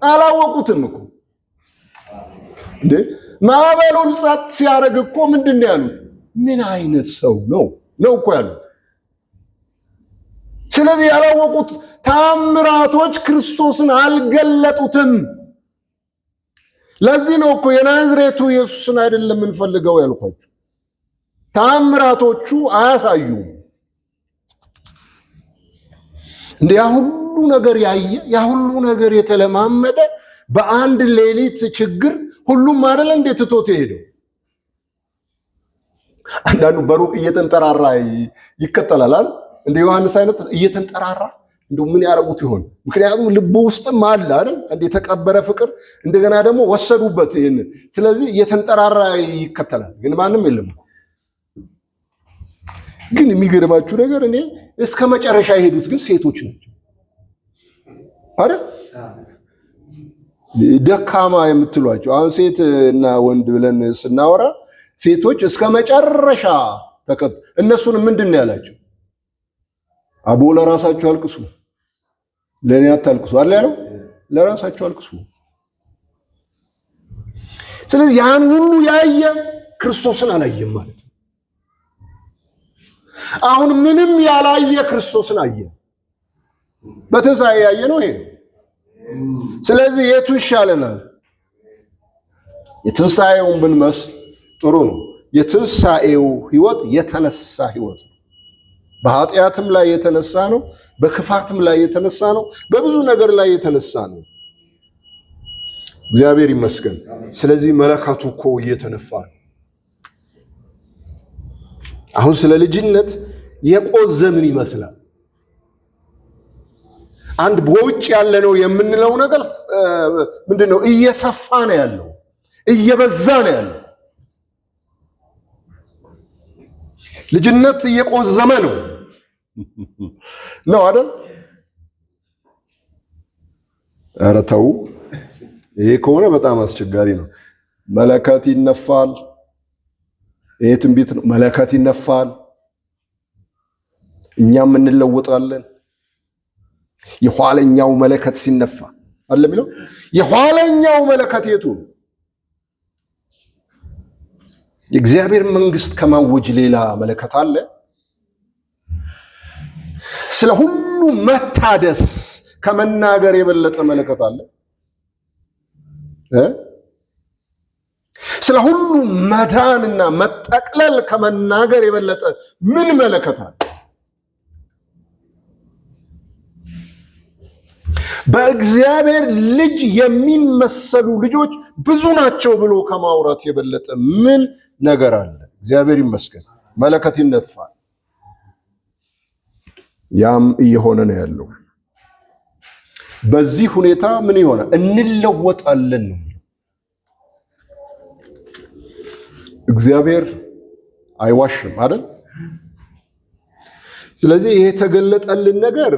Speaker 1: አላወቁትም እኮ እንዴ። ማዕበሉን ጸጥ ሲያደርግ እኮ ምንድን ነው ያሉት? ምን አይነት ሰው ነው እኮ ያሉት። ስለዚህ ያላወቁት ተአምራቶች ክርስቶስን አልገለጡትም። ለዚህ ነው እኮ የናዝሬቱ ኢየሱስን አይደለም የምንፈልገው ያልኳችሁ። ተአምራቶቹ አያሳዩም። እንደ ያ ሁሉ ነገር ያየ ያ ሁሉ ነገር የተለማመደ በአንድ ሌሊት ችግር ሁሉም አይደለ እንዴ ትቶት ሄደው። አንዳንዱ በሩቅ እየተንጠራራ ይከተላል። እንደ ዮሐንስ አይነት እየተንጠራራ እንደው ምን ያረጉት ይሆን? ምክንያቱም ልቡ ውስጥም አለ አይደል እንደ የተቀበረ ፍቅር፣ እንደገና ደግሞ ወሰዱበት ይሄን። ስለዚህ እየተንጠራራ ይከተላል፣ ግን ማንም የለም። ግን የሚገርማችሁ ነገር እኔ እስከ መጨረሻ የሄዱት ግን ሴቶች ናቸው አይደል? ደካማ የምትሏቸው አሁን ሴት እና ወንድ ብለን ስናወራ ሴቶች እስከ መጨረሻ እነሱን ምንድን ነው ያላቸው? አቦ ለራሳችሁ አልቅሱ፣ ለኔ አታልቅሱ አለ ያለው። ለራሳችሁ አልቅሱ። ስለዚህ ያን ሁሉ ያየ ክርስቶስን አላየም ማለት ነው። አሁን ምንም ያላየ ክርስቶስን አየ። በትንሣኤ ያየ ነው ይሄ። ስለዚህ የቱ ይሻለናል? የትንሣኤውን ብንመስል ጥሩ ነው። የትንሣኤው ህይወት የተነሳ ህይወት ነው። በኃጢአትም ላይ የተነሳ ነው። በክፋትም ላይ የተነሳ ነው። በብዙ ነገር ላይ የተነሳ ነው። እግዚአብሔር ይመስገን። ስለዚህ መለከቱ እኮ እየተነፋ ነው። አሁን ስለ ልጅነት የቆዘምን ይመስላል። አንድ በውጭ ያለ ነው የምንለው ነገር ምንድነው? እየሰፋ ነው ያለው፣ እየበዛ ነው ያለው። ልጅነት እየቆዘመ ነው አይደል? ኧረ ተው፣ ይሄ ከሆነ በጣም አስቸጋሪ ነው። መለከት ይነፋል። ይሄ ትንቢት ነው። መለከት ይነፋል፣ እኛም እንለወጣለን። የኋለኛው መለከት ሲነፋ አለ የሚለው። የኋለኛው መለከት የቱ ነው? የእግዚአብሔር መንግስት ከማወጅ ሌላ መለከት አለ? ስለ ሁሉ መታደስ ከመናገር የበለጠ መለከት አለ? ስለ ሁሉ መዳንና መጠቅለል ከመናገር የበለጠ ምን መለከት አለ? በእግዚአብሔር ልጅ የሚመሰሉ ልጆች ብዙ ናቸው ብሎ ከማውራት የበለጠ ምን ነገር አለ? እግዚአብሔር ይመስገን መለከት ይነፋል። ያም እየሆነ ነው ያለው። በዚህ ሁኔታ ምን ይሆናል? እንለወጣለን ነው። እግዚአብሔር አይዋሽም አይደል? ስለዚህ ይሄ የተገለጠልን ነገር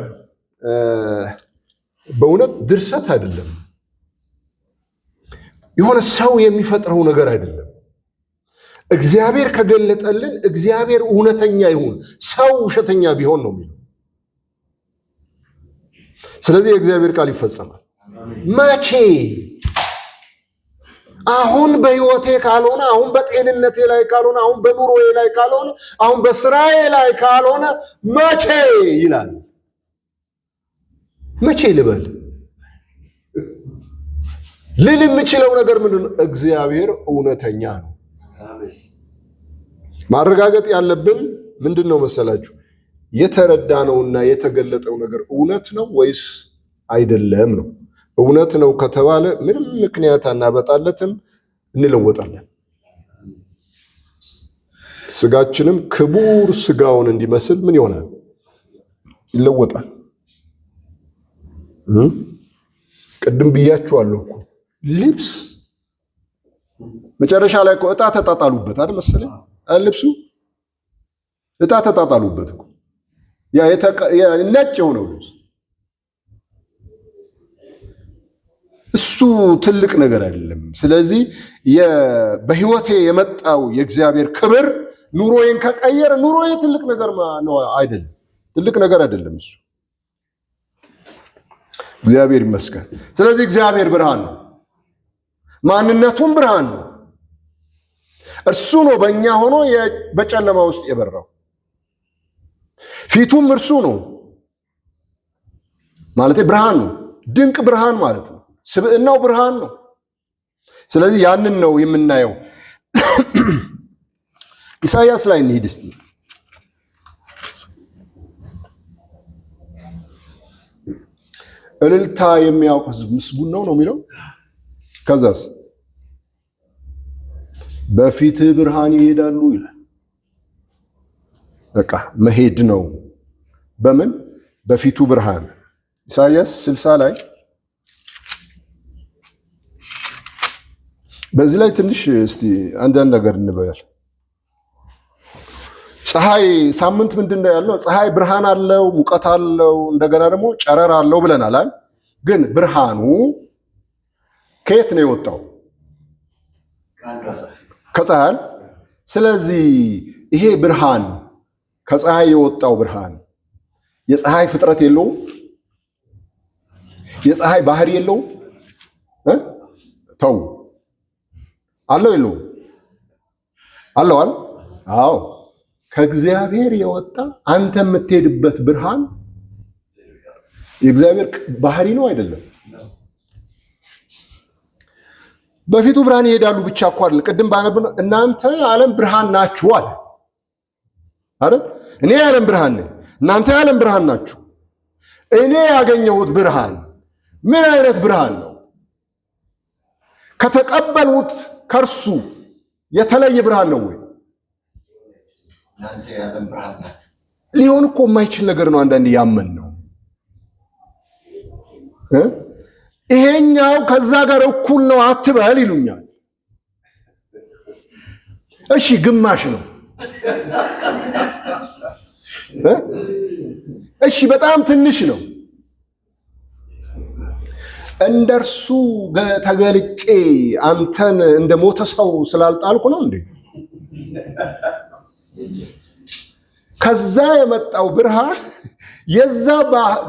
Speaker 1: በእውነት ድርሰት አይደለም። የሆነ ሰው የሚፈጥረው ነገር አይደለም። እግዚአብሔር ከገለጠልን እግዚአብሔር እውነተኛ ይሁን፣ ሰው ውሸተኛ ቢሆን ነው የሚለው። ስለዚህ የእግዚአብሔር ቃል ይፈጸማል። መቼ? አሁን በህይወቴ ካልሆነ፣ አሁን በጤንነቴ ላይ ካልሆነ፣ አሁን በኑሮዬ ላይ ካልሆነ፣ አሁን በስራዬ ላይ ካልሆነ መቼ ይላል። መቼ ልበል? ልል የምችለው ነገር ምንድን ነው? እግዚአብሔር እውነተኛ ነው። ማረጋገጥ ያለብን ምንድን ነው መሰላችሁ? የተረዳነውና የተገለጠው ነገር እውነት ነው ወይስ አይደለም ነው። እውነት ነው ከተባለ ምንም ምክንያት አናበጣለትም፣ እንለወጣለን። ስጋችንም ክቡር ስጋውን እንዲመስል ምን ይሆናል? ይለወጣል። ቅድም ብያችኋለሁ እኮ ልብስ መጨረሻ ላይ እኮ እጣ ተጣጣሉበት አይደል መሰለኝ? ልብሱ እጣ ተጣጣሉበት እኮ ያ ነጭ የሆነው ልብስ። እሱ ትልቅ ነገር አይደለም። ስለዚህ በህይወቴ የመጣው የእግዚአብሔር ክብር ኑሮዬን ከቀየረ ኑሮዬ ትልቅ ነገር ነው አይደለም? ትልቅ ነገር አይደለም እሱ። እግዚአብሔር ይመስገን። ስለዚህ እግዚአብሔር ብርሃን ነው፣ ማንነቱም ብርሃን ነው። እርሱ ነው በእኛ ሆኖ በጨለማ ውስጥ የበራው። ፊቱም እርሱ ነው ማለት ብርሃን ነው፣ ድንቅ ብርሃን ማለት ነው። ስብዕናው ብርሃን ነው። ስለዚህ ያንን ነው የምናየው። ኢሳይያስ ላይ እንሂድ እስቲ። እልልታ የሚያውቅ ሕዝብ ምስጉን ነው የሚለው። ከዛስ በፊትህ ብርሃን ይሄዳሉ ይላል። በቃ መሄድ ነው። በምን? በፊቱ ብርሃን። ኢሳይያስ 60 ላይ በዚህ ላይ ትንሽ እስቲ አንዳንድ ነገር እንበል። ፀሐይ ሳምንት ምንድነው ያለው? ፀሐይ ብርሃን አለው፣ ሙቀት አለው፣ እንደገና ደግሞ ጨረር አለው ብለናል አይደል? ግን ብርሃኑ ከየት ነው የወጣው? ከፀሐይ። ስለዚህ ይሄ ብርሃን ከፀሐይ የወጣው ብርሃን የፀሐይ ፍጥረት የለውም? የፀሐይ ባህሪ የለውም? ተው አለው የለውም? አለው አይደል? አዎ ከእግዚአብሔር የወጣ አንተ የምትሄድበት ብርሃን የእግዚአብሔር ባህሪ ነው አይደለም? በፊቱ ብርሃን ይሄዳሉ ብቻ እኮ አይደል? ቅድም ባነብን እናንተ የዓለም ብርሃን ናችሁ አለ አይደል? እኔ የዓለም ብርሃን ነኝ፣ እናንተ የዓለም ብርሃን ናችሁ። እኔ ያገኘሁት ብርሃን ምን አይነት ብርሃን ነው? ከተቀበሉት ከርሱ የተለየ ብርሃን ነው ወይ? ሊሆን እኮ የማይችል ነገር ነው። አንዳንዴ ያመን ነው ይሄኛው ከዛ ጋር እኩል ነው አትበል ይሉኛል። እሺ ግማሽ ነው። እሺ በጣም ትንሽ ነው። እንደርሱ ተገልጬ አንተን እንደ ሞተ ሰው ስላልጣልኩ ነው እንዴ? ከዛ የመጣው ብርሃን የዛ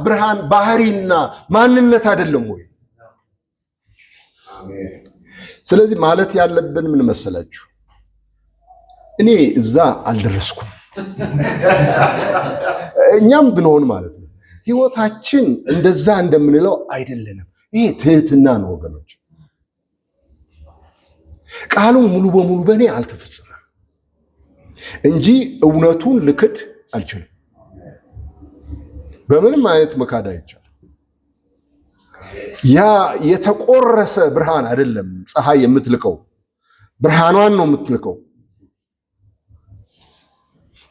Speaker 1: ብርሃን ባህሪና ማንነት አይደለም ወይ? ስለዚህ ማለት ያለብን ምን መሰላችሁ? እኔ እዛ አልደረስኩም። እኛም ብንሆን ማለት ነው ህይወታችን እንደዛ እንደምንለው አይደለንም። ይሄ ትህትና ነው ወገኖች። ቃሉ ሙሉ በሙሉ በእኔ አልተፈጸመም እንጂ እውነቱን ልክድ አልችልም። በምንም አይነት መካድ አይቻልም። ያ የተቆረሰ ብርሃን አይደለም ፀሐይ የምትልከው፣ ብርሃኗን ነው የምትልከው።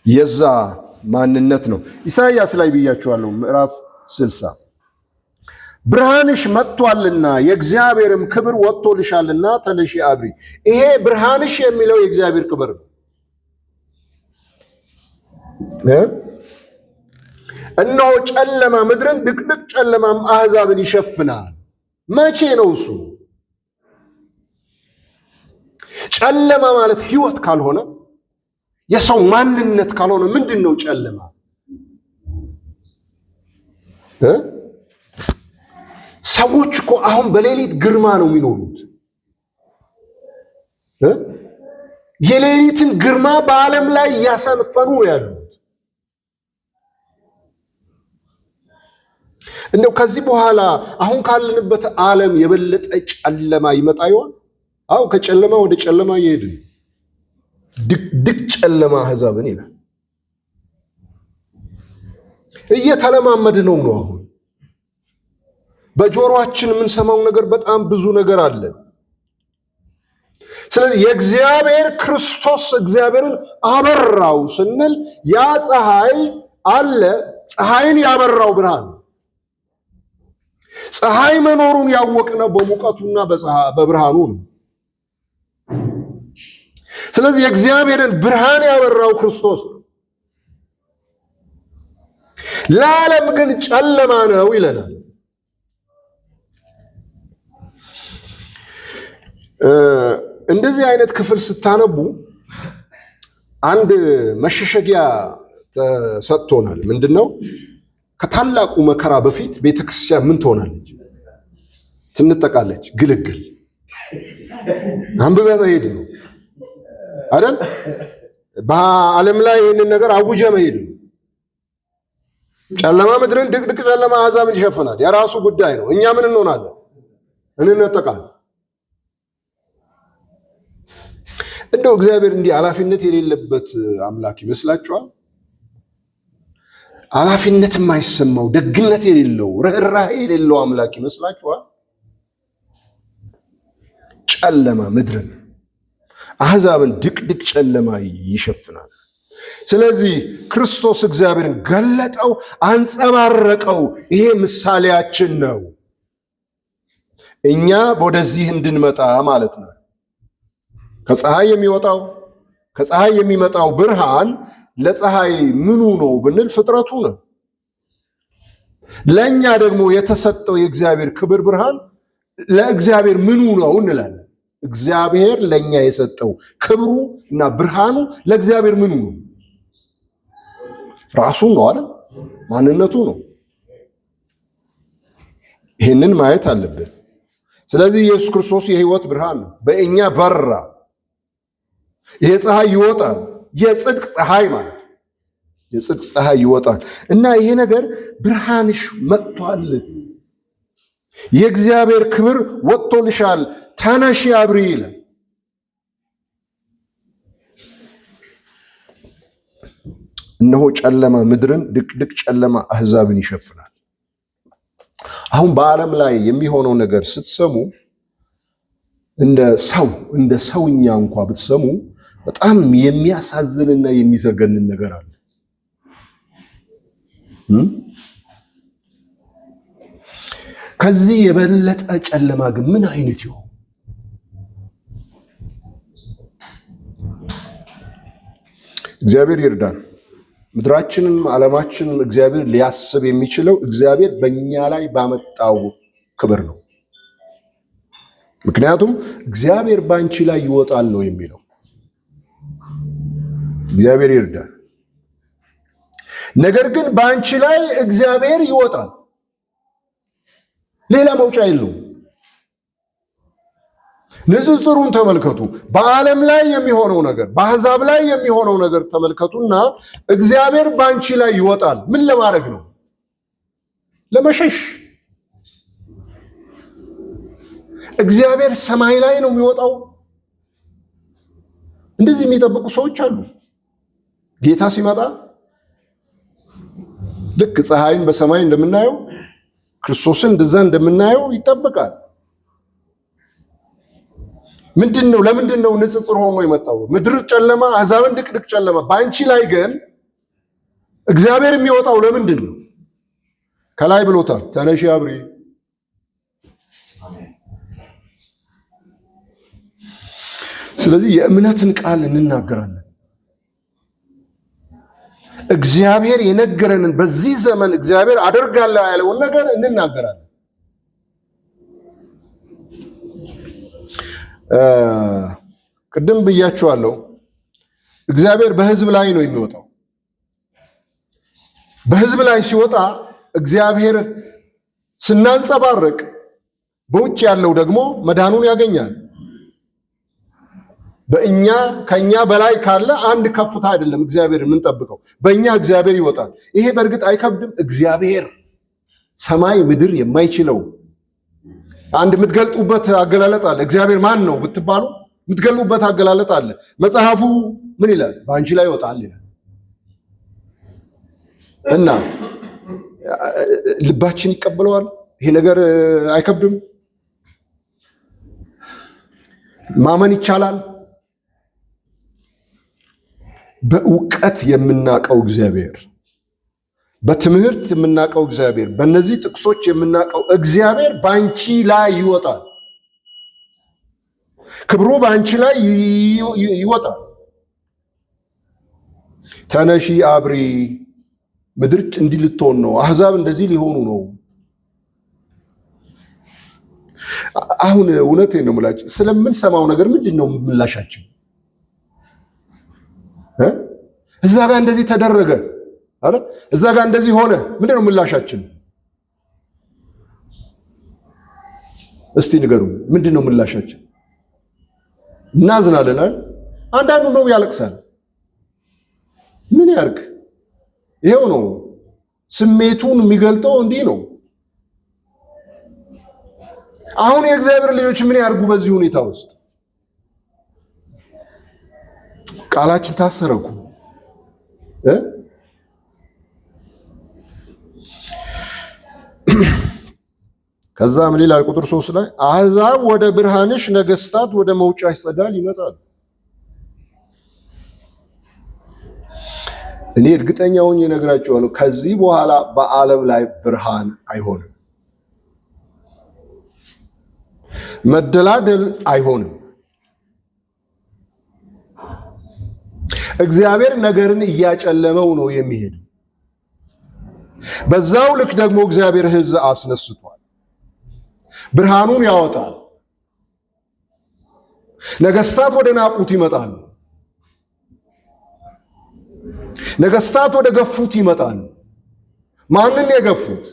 Speaker 1: የዛ ማንነት ነው። ኢሳይያስ ላይ ብያችኋለሁ ምዕራፍ 60 ብርሃንሽ መጥቷልና የእግዚአብሔርም ክብር ወጥቶልሻልና ተነሺ አብሪ። ይሄ ብርሃንሽ የሚለው የእግዚአብሔር ክብር ነው። እነሆ ጨለማ ምድርን ድቅድቅ ጨለማም አሕዛብን ይሸፍናል። መቼ ነው እሱ? ጨለማ ማለት ህይወት ካልሆነ የሰው ማንነት ካልሆነ ምንድን ነው ጨለማ? ሰዎች እኮ አሁን በሌሊት ግርማ ነው የሚኖሩት። የሌሊትን ግርማ በዓለም ላይ እያሰፈኑ ነው ያሉት። እንደው ከዚህ በኋላ አሁን ካለንበት ዓለም የበለጠ ጨለማ ይመጣ ይሆን? አው ከጨለማ ወደ ጨለማ እየሄድን ድቅድቅ ጨለማ አሕዛብን ይላል። እየተለማመድ ነው። አሁን በጆሮአችን የምንሰማው ነገር በጣም ብዙ ነገር አለ። ስለዚህ የእግዚአብሔር ክርስቶስ እግዚአብሔርን አበራው ስንል ያ ፀሐይ አለ። ፀሐይን ያበራው ብርሃን፣ ፀሐይ መኖሩን ያወቅነው በሙቀቱና በብርሃኑ ነው። ስለዚህ የእግዚአብሔርን ብርሃን ያበራው ክርስቶስ ነው። ለዓለም ግን ጨለማ ነው ይለናል። እንደዚህ አይነት ክፍል ስታነቡ አንድ መሸሸጊያ ተሰጥቶናል። ምንድነው? ከታላቁ መከራ በፊት ቤተክርስቲያን ምን ትሆናለች? ትንጠቃለች። ግልግል አንብበ መሄድ ነው አይደል? በዓለም ላይ ይህንን ነገር አውጀ መሄድ ነው። ጨለማ ምድርን ድቅድቅ ጨለማ አሕዛብን ይሸፍናል። የራሱ ጉዳይ ነው። እኛ ምን እንሆናለን? እንነጠቃለን። እንደው እግዚአብሔር እንዲህ ኃላፊነት የሌለበት አምላክ ይመስላችኋል? ኃላፊነት የማይሰማው ደግነት የሌለው ርኅራኄ የሌለው አምላክ ይመስላችኋል? ጨለማ ምድርን አሕዛብን ድቅድቅ ጨለማ ይሸፍናል። ስለዚህ ክርስቶስ እግዚአብሔርን ገለጠው፣ አንጸባረቀው። ይሄ ምሳሌያችን ነው፣ እኛ ወደዚህ እንድንመጣ ማለት ነው። ከፀሐይ የሚመጣው ብርሃን ለፀሐይ ምኑ ነው ብንል ፍጥረቱ ነው። ለእኛ ደግሞ የተሰጠው የእግዚአብሔር ክብር ብርሃን ለእግዚአብሔር ምኑ ነው እንላለን። እግዚአብሔር ለእኛ የሰጠው ክብሩ እና ብርሃኑ ለእግዚአብሔር ምኑ ነው? ራሱ ነው አይደል? ማንነቱ ነው። ይህንን ማየት አለብን። ስለዚህ ኢየሱስ ክርስቶስ የሕይወት ብርሃን ነው። በእኛ በራ። ይሄ ፀሐይ ይወጣል። የጽድቅ ፀሐይ ማለት የጽድቅ ፀሐይ ይወጣል እና ይሄ ነገር ብርሃንሽ መጥቷል፣ የእግዚአብሔር ክብር ወጥቶልሻል፣ ተነሺ አብሪ ይላል። እነሆ ጨለማ ምድርን ድቅድቅ ጨለማ አሕዛብን ይሸፍናል። አሁን በዓለም ላይ የሚሆነው ነገር ስትሰሙ እንደ ሰውኛ እንኳ ብትሰሙ በጣም የሚያሳዝንና የሚዘገንን ነገር አለ። ከዚህ የበለጠ ጨለማ ግን ምን አይነት ይሆን? እግዚአብሔር ይርዳን። ምድራችንን ዓለማችንን እግዚአብሔር ሊያስብ የሚችለው እግዚአብሔር በእኛ ላይ ባመጣው ክብር ነው። ምክንያቱም እግዚአብሔር ባንቺ ላይ ይወጣል ነው የሚለው። እግዚአብሔር ይርዳን። ነገር ግን ባንቺ ላይ እግዚአብሔር ይወጣል፣ ሌላ መውጫ የለውም። ንጽጽሩን ተመልከቱ። በዓለም ላይ የሚሆነው ነገር፣ በአሕዛብ ላይ የሚሆነው ነገር ተመልከቱና እግዚአብሔር በአንቺ ላይ ይወጣል። ምን ለማድረግ ነው? ለመሸሽ። እግዚአብሔር ሰማይ ላይ ነው የሚወጣው። እንደዚህ የሚጠብቁ ሰዎች አሉ። ጌታ ሲመጣ ልክ ፀሐይን በሰማይ እንደምናየው ክርስቶስን እንደዛ እንደምናየው ይጠበቃል። ምንድን ነው? ለምንድን ነው ንጽጽር ሆኖ የመጣው? ምድር ጨለማ፣ አሕዛብን ድቅድቅ ጨለማ። በአንቺ ላይ ግን እግዚአብሔር የሚወጣው ለምንድን ነው? ከላይ ብሎታል፣ ተነሺ አብሪ። ስለዚህ የእምነትን ቃል እንናገራለን። እግዚአብሔር የነገረንን በዚህ ዘመን እግዚአብሔር አደርጋለሁ ያለውን ነገር እንናገራለን። ቅድም ብያችኋለሁ፣ እግዚአብሔር በሕዝብ ላይ ነው የሚወጣው። በሕዝብ ላይ ሲወጣ እግዚአብሔር ስናንጸባርቅ፣ በውጭ ያለው ደግሞ መዳኑን ያገኛል። በእኛ ከኛ በላይ ካለ አንድ ከፍታ አይደለም እግዚአብሔር የምንጠብቀው፣ በእኛ እግዚአብሔር ይወጣል። ይሄ በእርግጥ አይከብድም። እግዚአብሔር ሰማይ ምድር የማይችለው አንድ የምትገልጡበት አገላለጥ አለ። እግዚአብሔር ማን ነው ብትባሉ የምትገልጡበት አገላለጥ አለ። መጽሐፉ ምን ይላል? በአንቺ ላይ ይወጣል ይላል። እና ልባችን ይቀበለዋል። ይሄ ነገር አይከብድም። ማመን ይቻላል። በእውቀት የምናውቀው እግዚአብሔር፣ በትምህርት የምናውቀው እግዚአብሔር፣ በእነዚህ ጥቅሶች የምናውቀው እግዚአብሔር በአንቺ ላይ ይወጣል። ክብሩ በአንቺ ላይ ይወጣል። ተነሺ አብሪ። ምድር እንዲህ ልትሆን ነው። አሕዛብ እንደዚህ ሊሆኑ ነው። አሁን እውነቴን ነው የምላችሁ፣ ስለምንሰማው ነገር ምንድን ነው ምላሻችን? እዛ ጋር እንደዚህ ተደረገ አይደል? እዛ ጋር እንደዚህ ሆነ። ምንድን ነው ምላሻችን? እስቲ ንገሩ። ምንድን ነው ምላሻችን? እናዝናለን አይደል? አንዳንዱ ነው ያለቅሳል። ምን ያርግ? ይሄው ነው ስሜቱን የሚገልጠው። እንዲህ ነው። አሁን የእግዚአብሔር ልጆች ምን ያርጉ? በዚህ ሁኔታ ውስጥ ቃላችን ታሰረኩ። ከዛ ምን ይላል? ቁጥር 3 ላይ አሕዛብ ወደ ብርሃንሽ፣ ነገስታት ወደ መውጫሽ ጸዳል ይመጣሉ። እኔ እርግጠኛ ሆኜ እነግራቸዋለሁ፣ ከዚህ በኋላ በዓለም ላይ ብርሃን አይሆንም፣ መደላደል አይሆንም። እግዚአብሔር ነገርን እያጨለመው ነው የሚሄድ። በዛው ልክ ደግሞ እግዚአብሔር ሕዝብ አስነስቷል። ብርሃኑን ያወጣል። ነገስታት ወደ ናቁት ይመጣሉ። ነገስታት ወደ ገፉት ይመጣሉ። ማንን የገፉት?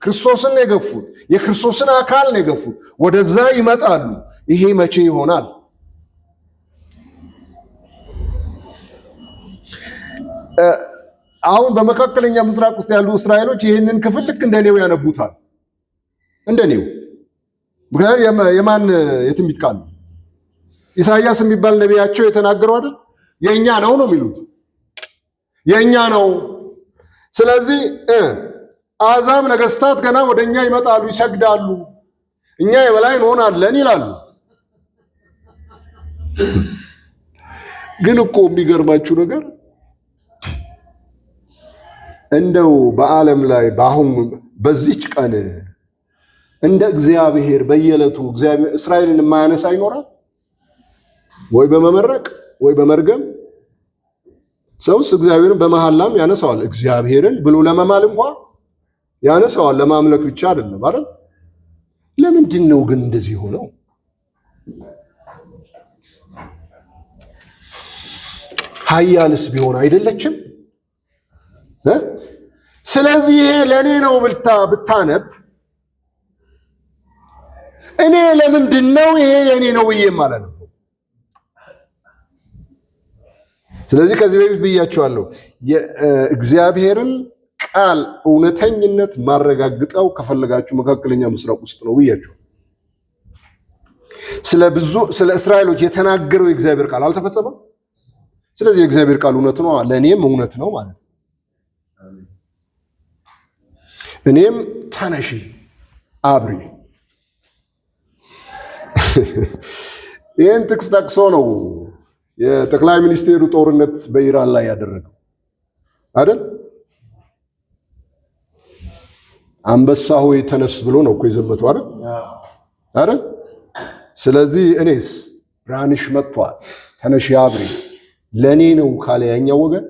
Speaker 1: ክርስቶስን የገፉት፣ የክርስቶስን አካል ነው የገፉት። ወደዛ ይመጣሉ። ይሄ መቼ ይሆናል? አሁን በመካከለኛ ምስራቅ ውስጥ ያሉ እስራኤሎች ይህንን ክፍል ልክ እንደኔው ያነቡታል። እንደኔው ምክንያቱም የማን የትንቢት ቃል ነው? ኢሳይያስ የሚባል ነቢያቸው የተናገረው አይደል? የእኛ ነው ነው የሚሉት፣ የእኛ ነው። ስለዚህ አሕዛብ ነገስታት ገና ወደኛ ይመጣሉ፣ ይሰግዳሉ፣ እኛ የበላይ እንሆናለን ይላሉ። ግን እኮ የሚገርማችሁ ነገር እንደው በዓለም ላይ በአሁን በዚች ቀን እንደ እግዚአብሔር በየዕለቱ እግዚአብሔር እስራኤልን የማያነሳ ይኖራል ወይ? በመመረቅ ወይ በመርገም። ሰውስ እግዚአብሔርን በመሐላም ያነሳዋል። እግዚአብሔርን ብሎ ለመማል እንኳን ያነሳዋል፣ ለማምለክ ብቻ አይደለም አይደል? ለምንድን ነው ግን እንደዚህ ሆነው? ኃያልስ ቢሆን አይደለችም? ስለዚህ ይሄ ለእኔ ነው ብታነብ እኔ ለምንድን ነው ይሄ የኔ ነው ብዬ ማለት ነው። ስለዚህ ከዚህ በፊት ብያቸዋለሁ፣ የእግዚአብሔርን ቃል እውነተኝነት ማረጋግጠው ከፈለጋችሁ መካከለኛ ምስራቅ ውስጥ ነው ብያቸው። ስለ እስራኤሎች የተናገረው የእግዚአብሔር ቃል አልተፈጸመም። ስለዚህ የእግዚአብሔር ቃል እውነት ነው፣ ለእኔም እውነት ነው ማለት ነው። እኔም ተነሺ አብሪ። ይህን ጥቅስ ጠቅሶ ነው የጠቅላይ ሚኒስቴሩ ጦርነት በኢራን ላይ ያደረገው አይደል? አንበሳ ሆይ ተነስ ብሎ ነው እኮ የዘመተው አይደል? ስለዚህ እኔስ ብርሃንሽ መጥቷል፣ ተነሺ አብሪ፣ ለኔ ነው ካለ ያኛው ወገን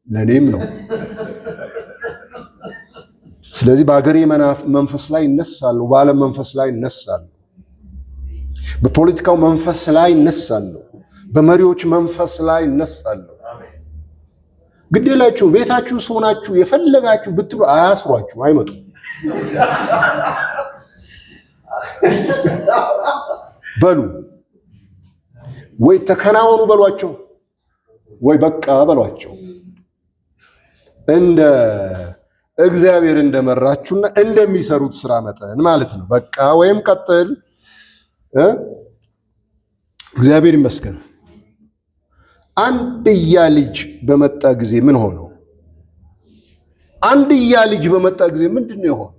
Speaker 1: ለኔም ነው። ስለዚህ በአገሬ መንፈስ ላይ እነሳለሁ፣ በዓለም መንፈስ ላይ እነሳለሁ፣ በፖለቲካው መንፈስ ላይ እነሳለሁ፣ በመሪዎች መንፈስ ላይ እነሳለሁ። ግዴላችሁ ቤታችሁ ሆናችሁ የፈለጋችሁ ብትሉ አያስሯችሁ፣ አይመጡም። በሉ ወይ ተከናወኑ በሏቸው፣ ወይ በቃ በሏቸው። እንደ እግዚአብሔር እንደመራችሁና እንደሚሰሩት ስራ መጠን ማለት ነው። በቃ ወይም ቀጥል። እግዚአብሔር ይመስገን። አንድያ ልጅ በመጣ ጊዜ ምን ሆነው? አንድያ ልጅ በመጣ ጊዜ ምንድን ነው የሆነው?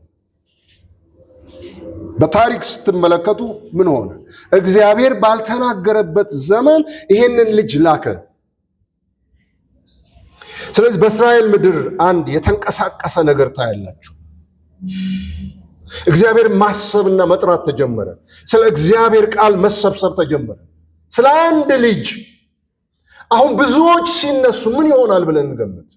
Speaker 1: በታሪክ ስትመለከቱ ምን ሆነ? እግዚአብሔር ባልተናገረበት ዘመን ይሄንን ልጅ ላከ። ስለዚህ በእስራኤል ምድር አንድ የተንቀሳቀሰ ነገር ታያላችሁ። እግዚአብሔር ማሰብና መጥራት ተጀመረ። ስለ እግዚአብሔር ቃል መሰብሰብ ተጀመረ። ስለ አንድ ልጅ አሁን ብዙዎች ሲነሱ ምን ይሆናል ብለን እንገምት።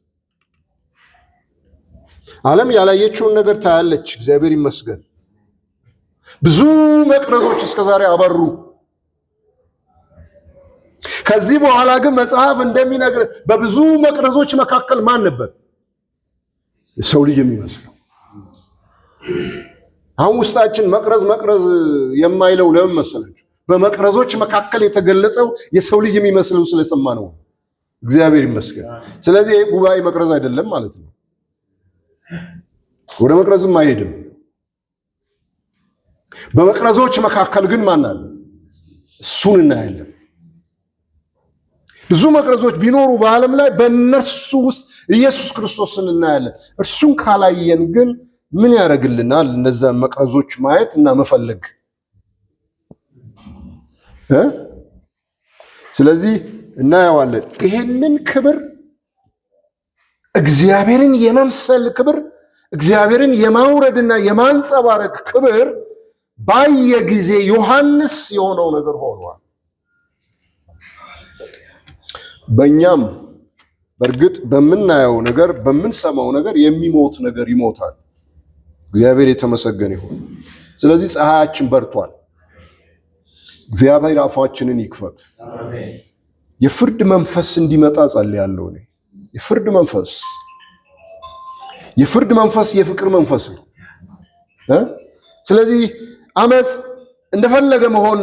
Speaker 1: ዓለም ያላየችውን ነገር ታያለች። እግዚአብሔር ይመስገን። ብዙ መቅረዞች እስከዛሬ አበሩ። ከዚህ በኋላ ግን መጽሐፍ እንደሚነግር በብዙ መቅረዞች መካከል ማን ነበር? የሰው ልጅ የሚመስለው። አሁን ውስጣችን መቅረዝ የማይለው ለምን መሰላችሁ? በመቅረዞች መካከል የተገለጠው የሰው ልጅ የሚመስለው ስለሰማ ነው። እግዚአብሔር ይመስገን። ስለዚህ ይህ ጉባኤ መቅረዝ አይደለም ማለት ነው። ወደ መቅረዝም አይሄድም። በመቅረዞች መካከል ግን ማን አለ? እሱን እናያለን። ብዙ መቅረዞች ቢኖሩ በዓለም ላይ በእነርሱ ውስጥ ኢየሱስ ክርስቶስን እናያለን። እርሱን ካላየን ግን ምን ያደርግልናል? እነዛን መቅረዞች ማየት እና መፈለግ። ስለዚህ እናየዋለን። ይሄንን ክብር፣ እግዚአብሔርን የመምሰል ክብር፣ እግዚአብሔርን የማውረድና የማንጸባረቅ ክብር ባየ ጊዜ ዮሐንስ የሆነው ነገር ሆኗል። በእኛም በእርግጥ በምናየው ነገር በምንሰማው ነገር የሚሞት ነገር ይሞታል። እግዚአብሔር የተመሰገነ ይሁን። ስለዚህ ፀሐያችን በርቷል። እግዚአብሔር አፋችንን ይክፈት። የፍርድ መንፈስ እንዲመጣ ጸልያለሁ። የፍርድ መንፈስ የፍቅር መንፈስ ነው። ስለዚህ አመፅ እንደፈለገ መሆን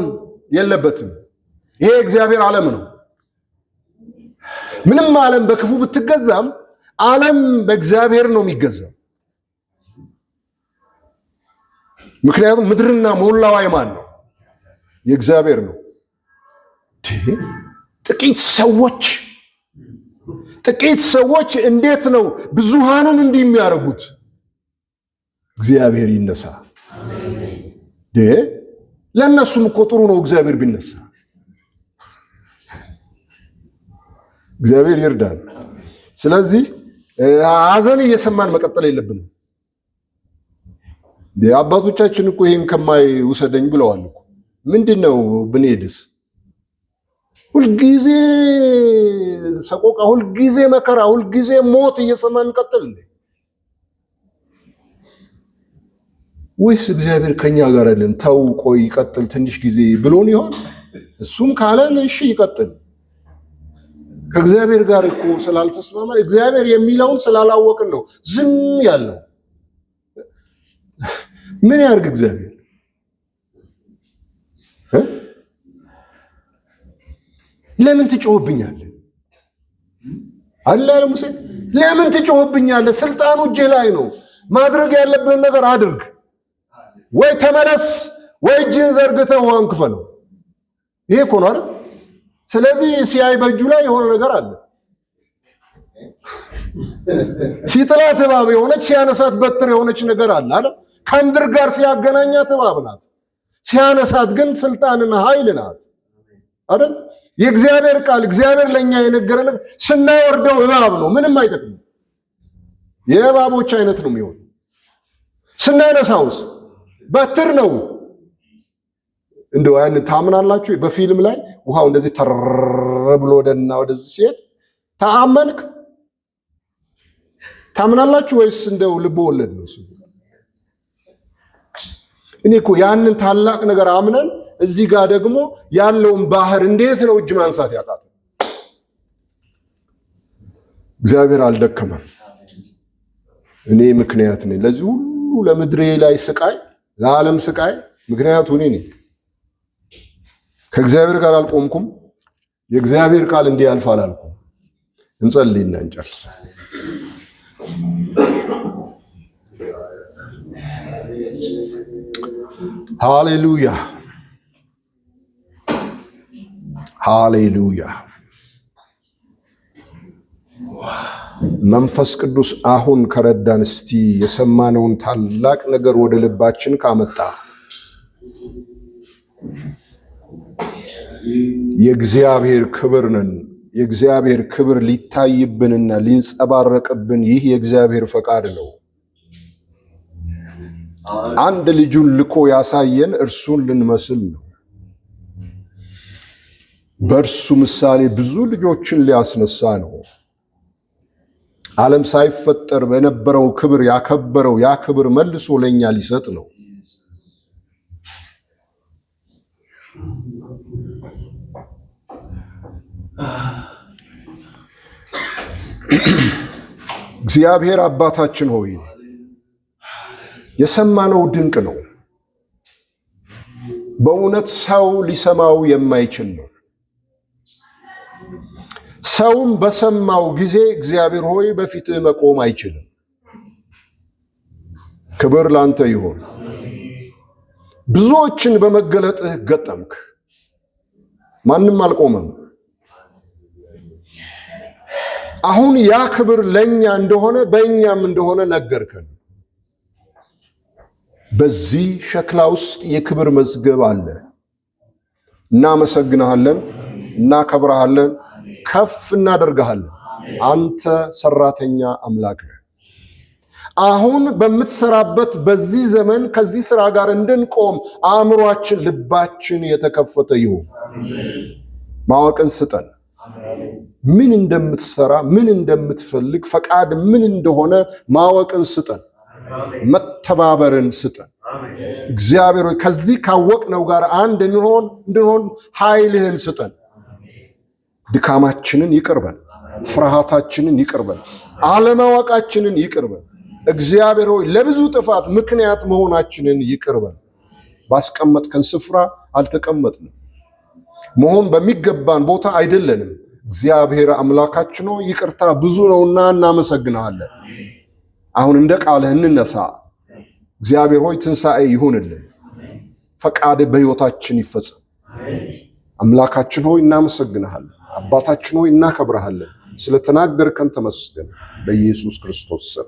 Speaker 1: የለበትም። ይሄ እግዚአብሔር ዓለም ነው። ምንም ዓለም በክፉ ብትገዛም ዓለም በእግዚአብሔር ነው የሚገዛው። ምክንያቱም ምድርና ሞላዋ የማን ነው? የእግዚአብሔር ነው። ጥቂት ሰዎች እንዴት ነው ብዙሃንን እንዲህ የሚያደርጉት? እግዚአብሔር ይነሳ። ለእነሱም እኮ ጥሩ ነው እግዚአብሔር ቢነሳ። እግዚአብሔር ይርዳን። ስለዚህ ሐዘን እየሰማን መቀጠል የለብንም። አባቶቻችን እኮ ይሄን ከማይ ውሰደኝ ብለዋል እኮ። ምንድነው ብንሄድስ? ሁልጊዜ ሰቆቃ፣ ሁልጊዜ መከራ፣ ሁልጊዜ ሞት እየሰማን እንቀጥል እንዴ? ወይስ እግዚአብሔር ከኛ ጋር አይደለም? ተው ቆይ ይቀጥል ትንሽ ጊዜ ብሎን ይሆን? እሱም ካለን እሺ ይቀጥል። ከእግዚአብሔር ጋር እኮ ስላልተስማማ እግዚአብሔር የሚለውን ስላላወቅን ነው ዝም ያለው። ምን ያርግ እግዚአብሔር? ለምን ትጮህብኛለህ አለ ሙሴ። ለምን ትጮህብኛለህ? ስልጣኑ እጄ ላይ ነው። ማድረግ ያለብን ነገር አድርግ። ወይ ተመለስ ወይ እጅን ዘርግተህ ውሃን ክፈለው። ይሄ እኮ ነው አይደል? ስለዚህ ሲያይ በእጁ ላይ የሆነ ነገር አለ። ሲጥላት እባብ የሆነች ሲያነሳት በትር የሆነች ነገር አለ አይደል? ከምድር ጋር ሲያገናኛት እባብ ናት፣ ሲያነሳት ግን ስልጣንና ኃይል ናት አይደል? የእግዚአብሔር ቃል እግዚአብሔር ለኛ የነገረን ስናወርደው እባብ ነው፣ ምንም አይጠቅም። የእባቦች አይነት ነው የሚሆን። ስናነሳውስ በትር ነው። እንደው ያን ታምናላችሁ? በፊልም ላይ ውሃው እንደዚህ ተር ብሎ ወደና ወደዚህ ሲሄድ ታመንክ ታምናላችሁ ወይስ እንደው ልብ ወለድ ነው? እኔ እኮ ያንን ታላቅ ነገር አምነን እዚህ ጋር ደግሞ ያለውን ባህር እንዴት ነው እጅ ማንሳት ያቃተው? እግዚአብሔር አልደከመም። እኔ ምክንያት ነኝ ለዚህ ሁሉ ለምድሬ ላይ ስቃይ፣ ለዓለም ስቃይ ምክንያቱ እኔ ነኝ። ከእግዚአብሔር ጋር አልቆምኩም። የእግዚአብሔር ቃል እንዲህ ያልፋል አልኩም። እንጸልይና እንጨርስ። ሃሌሉያ ሃሌሉያ። መንፈስ ቅዱስ አሁን ከረዳን እስቲ የሰማነውን ታላቅ ነገር ወደ ልባችን ካመጣ የእግዚአብሔር ክብር ነን። የእግዚአብሔር ክብር ሊታይብንና ሊንጸባረቅብን ይህ የእግዚአብሔር ፈቃድ ነው። አንድ ልጁን ልኮ ያሳየን እርሱን ልንመስል ነው። በእርሱ ምሳሌ ብዙ ልጆችን ሊያስነሳ ነው። ዓለም ሳይፈጠር በነበረው ክብር ያከበረው ያ ክብር መልሶ ለኛ ሊሰጥ ነው። እግዚአብሔር አባታችን ሆይ የሰማነው ድንቅ ነው። በእውነት ሰው ሊሰማው የማይችል ነው። ሰውም በሰማው ጊዜ እግዚአብሔር ሆይ በፊትህ መቆም አይችልም። ክብር ላንተ ይሁን። ብዙዎችን በመገለጥህ ገጠምክ፣ ማንም አልቆመም። አሁን ያ ክብር ለኛ እንደሆነ በእኛም እንደሆነ ነገርከን። በዚህ ሸክላ ውስጥ የክብር መዝገብ አለ። እናመሰግንሃለን፣ እናከብረሃለን፣ ከፍ እናደርግሃለን። አንተ ሰራተኛ አምላክ ነህ። አሁን በምትሰራበት በዚህ ዘመን ከዚህ ስራ ጋር እንድንቆም አእምሯችን፣ ልባችን የተከፈተ ይሁን። ማወቅን ስጠን። ምን እንደምትሰራ፣ ምን እንደምትፈልግ፣ ፈቃድ ምን እንደሆነ ማወቅን ስጠን። መተባበርን ስጠን። እግዚአብሔር ሆይ ከዚህ ካወቅነው ጋር አንድ እንድንሆን ኃይልህን ስጠን። ድካማችንን ይቅርበን፣ ፍርሃታችንን ይቅርበን፣ አለማወቃችንን ይቅርበን። እግዚአብሔር ሆይ ለብዙ ጥፋት ምክንያት መሆናችንን ይቅርበን። ባስቀመጥከን ስፍራ አልተቀመጥንም፣ መሆን በሚገባን ቦታ አይደለንም። እግዚአብሔር አምላካችን ሆይ ይቅርታ ብዙ ነውና እናመሰግናለን። አሁን እንደ ቃልህ እንነሳ። እግዚአብሔር ሆይ ትንሣኤ ይሁንልን፣ ፈቃድ በሕይወታችን ይፈጸም። አምላካችን ሆይ እናመሰግናለን። አባታችን ሆይ እናከብረሃለን። ስለተናገርከን ተመስገን። በኢየሱስ ክርስቶስ ስም